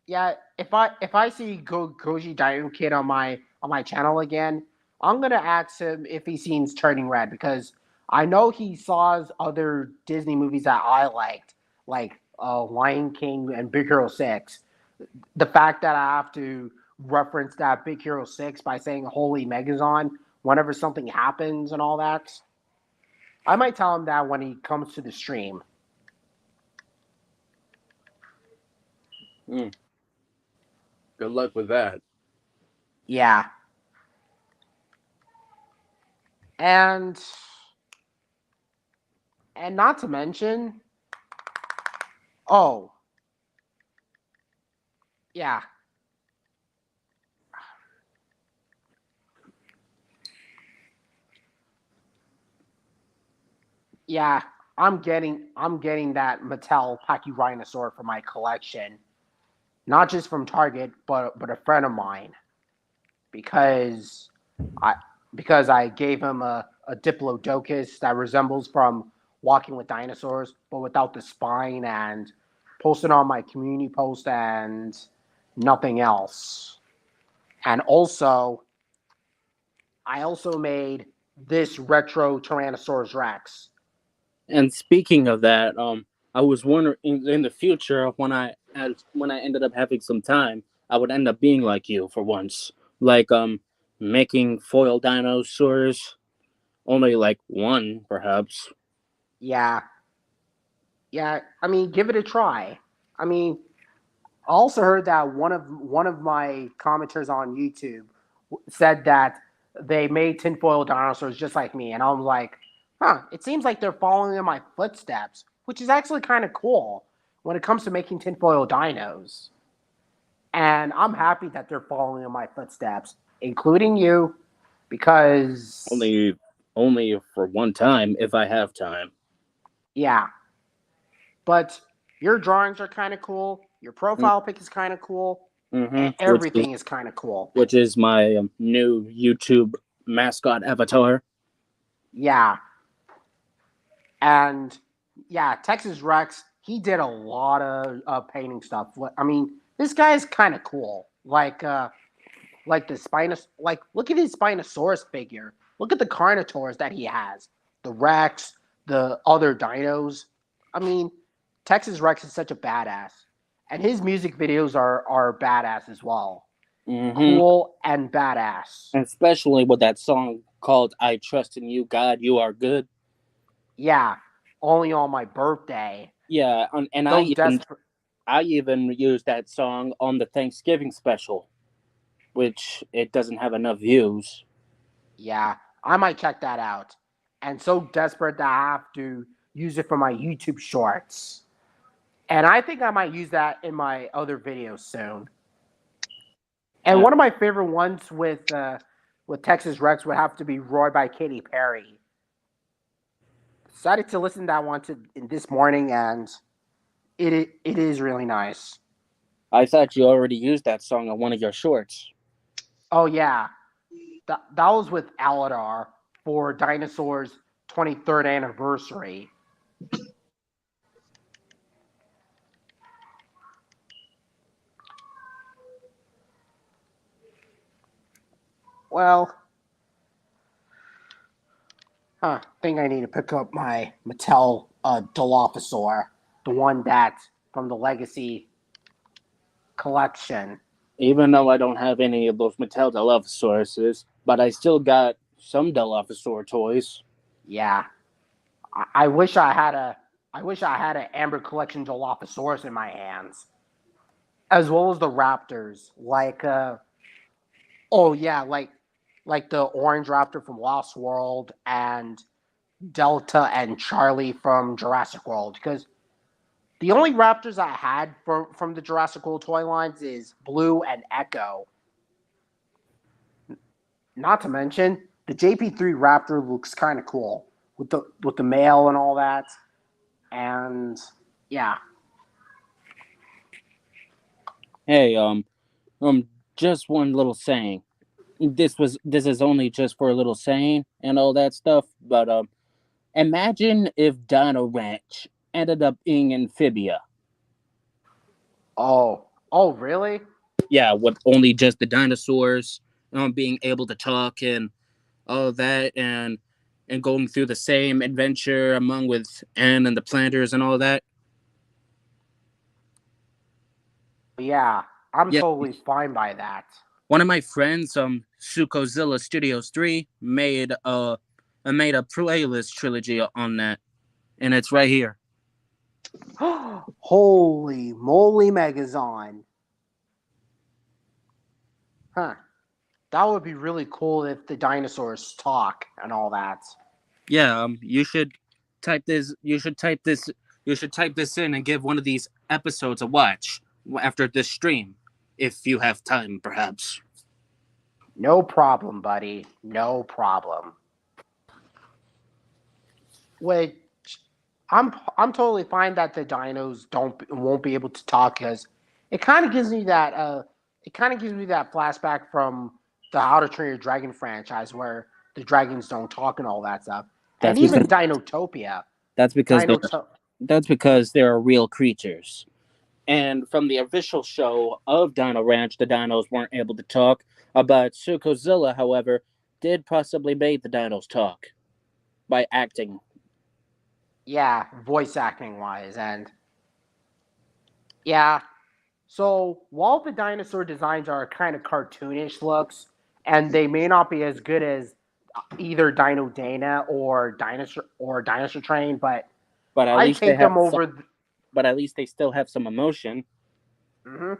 yeah, if I see Goji Daioh Kid on my channel again, I'm gonna ask him if he's seen Turning Red because I know he saw other Disney movies that I liked, like Lion King and Big Hero 6. The fact that I have to reference that Big Hero 6 by saying Holy Megazon whenever something happens and all that, I might tell him that when he comes to the stream. Mm, good luck with that. Yeah. And not to mention, oh, yeah. Yeah, I'm getting that Mattel Pachyrhinosaur for my collection. Not just from Target, but a friend of mine because I I gave him a Diplodocus that resembles from Walking with Dinosaurs, but without the spine, and posted on my community post and nothing else. And also, I also made this retro Tyrannosaurus Rex. And speaking of that, I was wondering in the future when I ended up having some time, I would end up being like you for once, like making foil dinosaurs, only like one perhaps. Yeah, yeah. I mean, give it a try. I mean, I also heard that one of my commenters on YouTube said that they made tinfoil dinosaurs just like me, and I'm like, huh. It seems like they're following in my footsteps, which is actually kind of cool when it comes to making tinfoil dinos. And I'm happy that they're following in my footsteps, including you, because Only only for one time if I have time. yeah. But your drawings are kind of cool. Your profile pic is kind of cool. Mm-hmm. Everything is kind of cool. Which is my new YouTube mascot avatar. Yeah. And yeah, Texas Rex, he did a lot of painting stuff. I mean, this guy is kind of cool. Like the Spinous, like look at his Spinosaurus figure. Look at the Carnotaurs that he has. The Rex, the other dinos. I mean, Texas Rex is such a badass. And his music videos are badass as well. Mm-hmm. Cool and badass. Especially with that song called "I Trust in You, God, You Are Good." Yeah, only on my birthday. Yeah, and I even used that song on the Thanksgiving special, which it doesn't have enough views. Yeah, I might check that out. And so desperate that I have to use it for my YouTube shorts. And I think I might use that in my other videos soon. And one of my favorite ones with Texas Rex would have to be "Roy" by Katy Perry. Decided to listen to that one this morning, and it is really nice. I thought you already used that song on one of your shorts. Oh yeah, that was with Aladar for Dinosaur's 23rd anniversary. Well, I think I need to pick up my Mattel Dilophosaur, the one that's from the Legacy collection. Even though I don't have any of those Mattel Dilophosauruses, but I still got some Dilophosaur toys. Yeah, I wish I had an Amber Collection Dilophosaurus in my hands, as well as the Raptors. Oh yeah, like the Orange Raptor from Lost World and Delta and Charlie from Jurassic World. Because the only Raptors I had from the Jurassic World toy lines is Blue and Echo. Not to mention the JP3 Raptor looks kind of cool with the male and all that. And yeah. Hey, just one little saying. This is only just for a little saying and all that stuff, but imagine if Dino Ranch ended up being Amphibia. Oh, really? Yeah, with only just the dinosaurs, being able to talk and all of that, and going through the same adventure among with Anne and the planters and all that. Yeah, I'm Yeah. totally fine by that. One of my friends, Sukozilla Studios 3, made a playlist trilogy on that, and it's right here. Holy moly, Megazon. Huh. That would be really cool if the dinosaurs talk and all that. Yeah, you should type this. You should type this. You should type this in and give one of these episodes a watch after this stream, if you have time, perhaps. No problem, buddy. No problem. Which I'm totally fine that the dinos won't be able to talk, because it kind of gives me that flashback from the How to Train Your Dragon franchise, where the dragons don't talk and all that stuff. And even Dinotopia. That's because there are real creatures. And from the official show of Dino Ranch, the dinos weren't able to talk. About Sukozilla, however, did possibly make the dinos talk by acting. Yeah, voice acting wise, and yeah. So while the dinosaur designs are kind of cartoonish looks, and they may not be as good as either Dino Dana or Dinosaur Train, but But at I least they take have them some, over. but at least they still have some emotion. Mhm.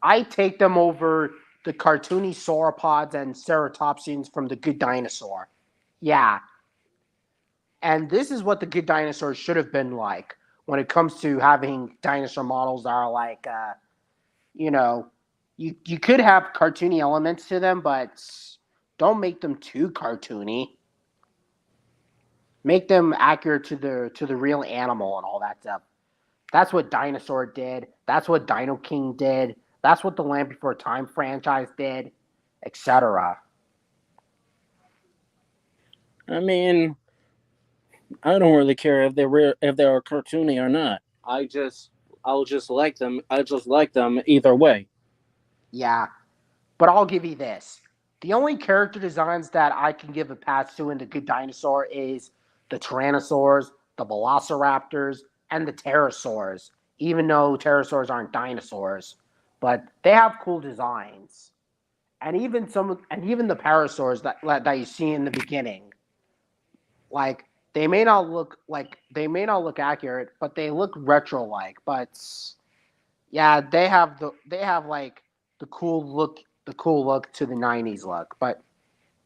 I take them over the cartoony sauropods and ceratopsians from the Good Dinosaur. Yeah, and this is what the Good Dinosaur should have been like when it comes to having dinosaur models that are like, you know, you could have cartoony elements to them, but don't make them too cartoony. Make them accurate to the real animal and all that stuff. That's what Dinosaur did. That's what Dino King did. That's what the Land Before Time franchise did, etc. I mean, I don't really care if they're cartoony or not. I'll just like them. I just like them either way. Yeah, but I'll give you this. The only character designs that I can give a pass to in the Good Dinosaur is the Tyrannosaurs, the Velociraptors, and the Pterosaurs. Even though pterosaurs aren't dinosaurs, but they have cool designs. And even the parasaurs that you see in the beginning, like they may not look accurate, but they look retro like. But yeah, they have like the cool look to the '90s look. But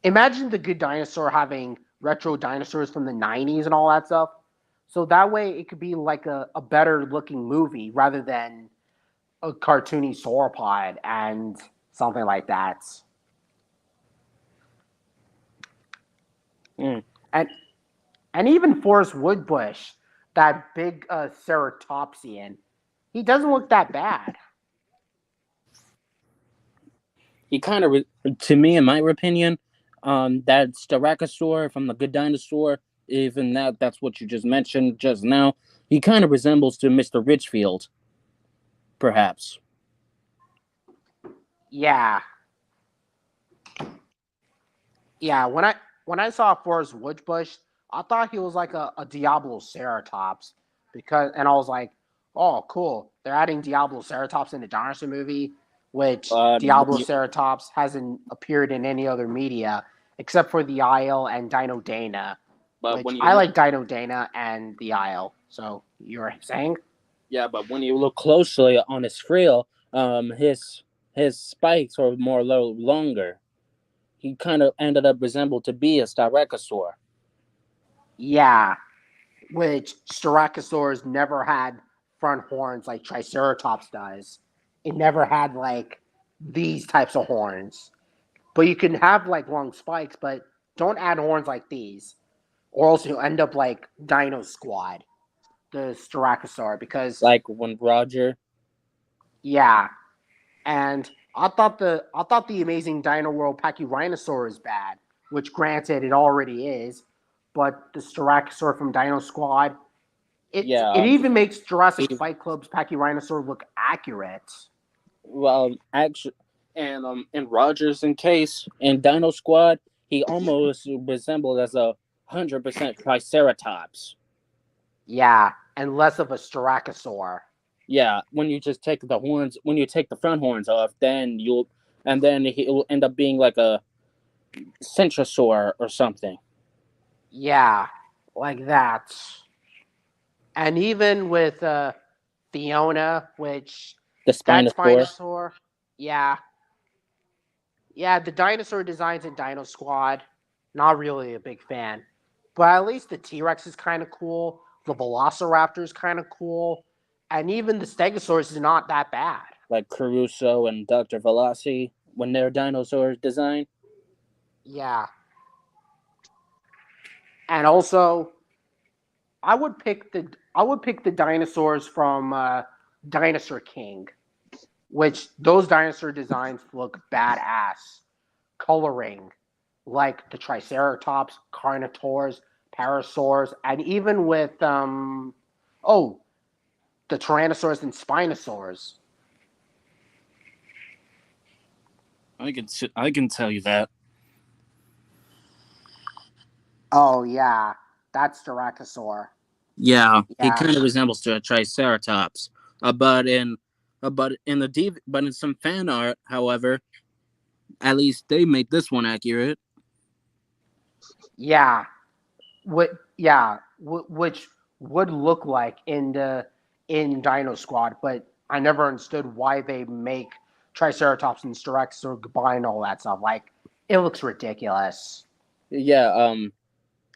imagine the Good Dinosaur having retro dinosaurs from the '90s and all that stuff. So that way it could be like a better looking movie rather than a cartoony sauropod and something like that. Mm. And and even Forrest Woodbush, that big ceratopsian, he doesn't look that bad. He kind of, to me, in my opinion, that Styracosaur from the Good Dinosaur, even that's what you just mentioned just now. He kind of resembles to Mr. Richfield, perhaps. Yeah, yeah. When I saw Forrest Woodbush, I thought he was like a Diablo Ceratops and I was like, oh, cool. They're adding Diablo Ceratops in the dinosaur movie, which But Diablo Ceratops hasn't appeared in any other media except for the Isle and Dino Dana, but which when you I look, like Dino Dana and the Isle. So you're saying? yeah, but when you look closely on his frill, his spikes are more longer. He kind of ended up resembled to be a Styracosaur. Yeah, which Styracosaurus never had front horns like Triceratops does. It never had like these types of horns. But you can have like long spikes, but don't add horns like these, or else you'll end up like Dino Squad, the Styracosaur. Because Like when Roger. yeah, and I thought the Amazing Dino World Pachyrhinosaur is bad, which granted it already is, but the Styracosaur from Dino Squad, it Yeah, even makes Jurassic he, Fight Club's Pachyrhinosaur look accurate. well, actually, and in Rogers' in case in Dino Squad, he almost resembled as 100% Triceratops. Yeah, and less of a Styracosaur. Yeah, when you just take the horns, when you take the front horns off, then he will end up being like a Centrosaur or something. Yeah, like that. And even with Fiona, which The that Spinosaur. Spinosaur, yeah, yeah, the dinosaur designs in Dino Squad, not really a big fan. But at least the T Rex is kind of cool. The Velociraptor is kind of cool, and even the Stegosaurus is not that bad. Like Caruso and Dr. Velocity when their dinosaurs design. Yeah, and also I would pick the dinosaurs from Dinosaur King, which those dinosaur designs look badass. Coloring like the Triceratops, Carnotaurs, Parasaurs, and even with oh the Tyrannosaurs and Spinosaurs. I can tell you that. Oh yeah, that's Styracosaur. Yeah, he Yeah, kind of resembles a Triceratops. But in some fan art, however, at least they made this one accurate. yeah. What? Yeah, which would look like in Dino Squad, but I never understood why they make Triceratops and Styracosaur combine all that stuff. Like, it looks ridiculous. Yeah,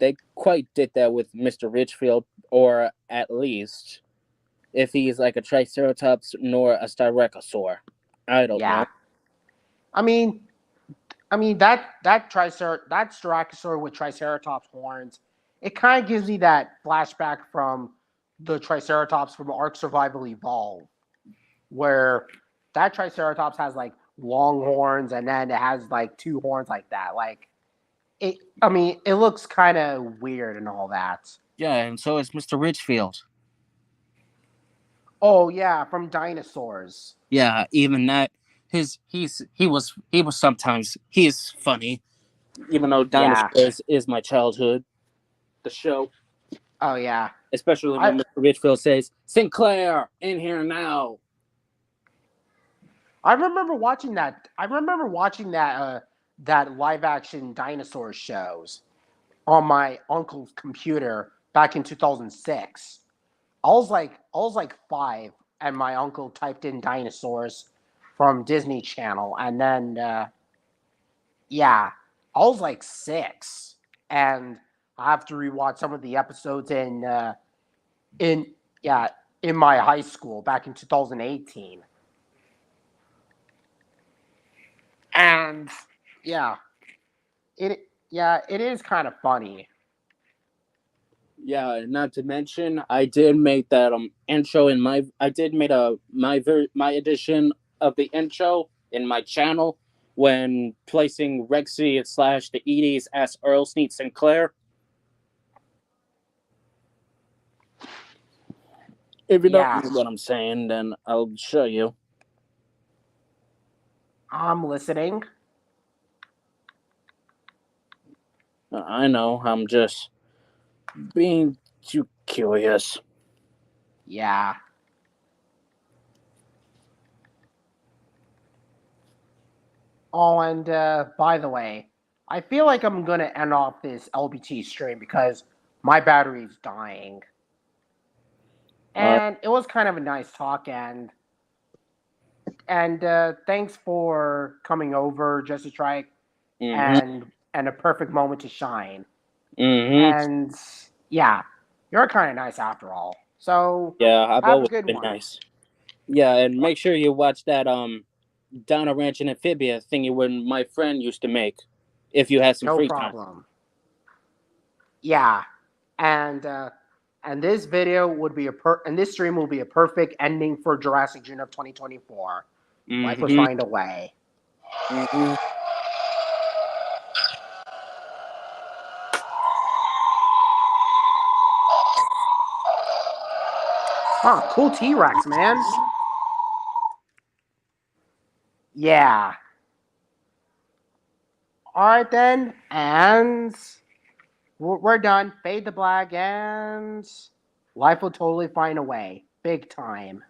they quite did that with Mr. Richfield, or at least if he's like a Triceratops nor a Styracosaur. I don't know. Yeah, I mean, that Styracosaur with Triceratops horns, it kind of gives me that flashback from the Triceratops from Ark Survival Evolved, where that Triceratops has like long horns and then it has like two horns like that. Like it, I mean, it looks kind of weird and all that. Yeah, and so is Mr. Richfield. Oh yeah, from dinosaurs. Yeah, even that he was sometimes he's funny. Even though Yeah. Dinosaurs is my childhood, the show. Oh yeah. Especially I when Mr. Richfield says, Sinclair, in here now. I remember watching that. That live action dinosaur shows on my uncle's computer back in 2006. I was like 5, and my uncle typed in dinosaurs from Disney Channel, and then yeah, I was like 6, and I have to rewatch some of the episodes in yeah in my high school back in 2018, and yeah, it is kind of funny. Yeah, not to mention, I did make that intro in my. I did make my edition of the intro in my channel when placing Rexy / the Edie's as Earl Sneed Sinclair. If you don't Yeah, know what I'm saying, then I'll show you. I'm listening. I know, I'm just being too curious. Yeah. Oh, and by the way, I feel like I'm gonna end off this LBT stream because my battery's dying. Uh, And it was kind of a nice talk, and thanks for coming over just to try mm-hmm, and a perfect moment to shine. mm-hmm. And yeah, you're kind of nice after all. So Yeah, I've have a always good been one. nice. Yeah, and make sure you watch that Dino Ranch and Amphibia thingy when my friend used to make, if you have some No free time. problem. Yeah, and this video would be and this stream will be a perfect ending for Jurassic June of 2024. Life will Mm-hmm, find a way. mm-hmm. Huh, cool T-Rex, man. Yeah. All right then, and we're done. Fade to black, and life will totally find a way. Big time.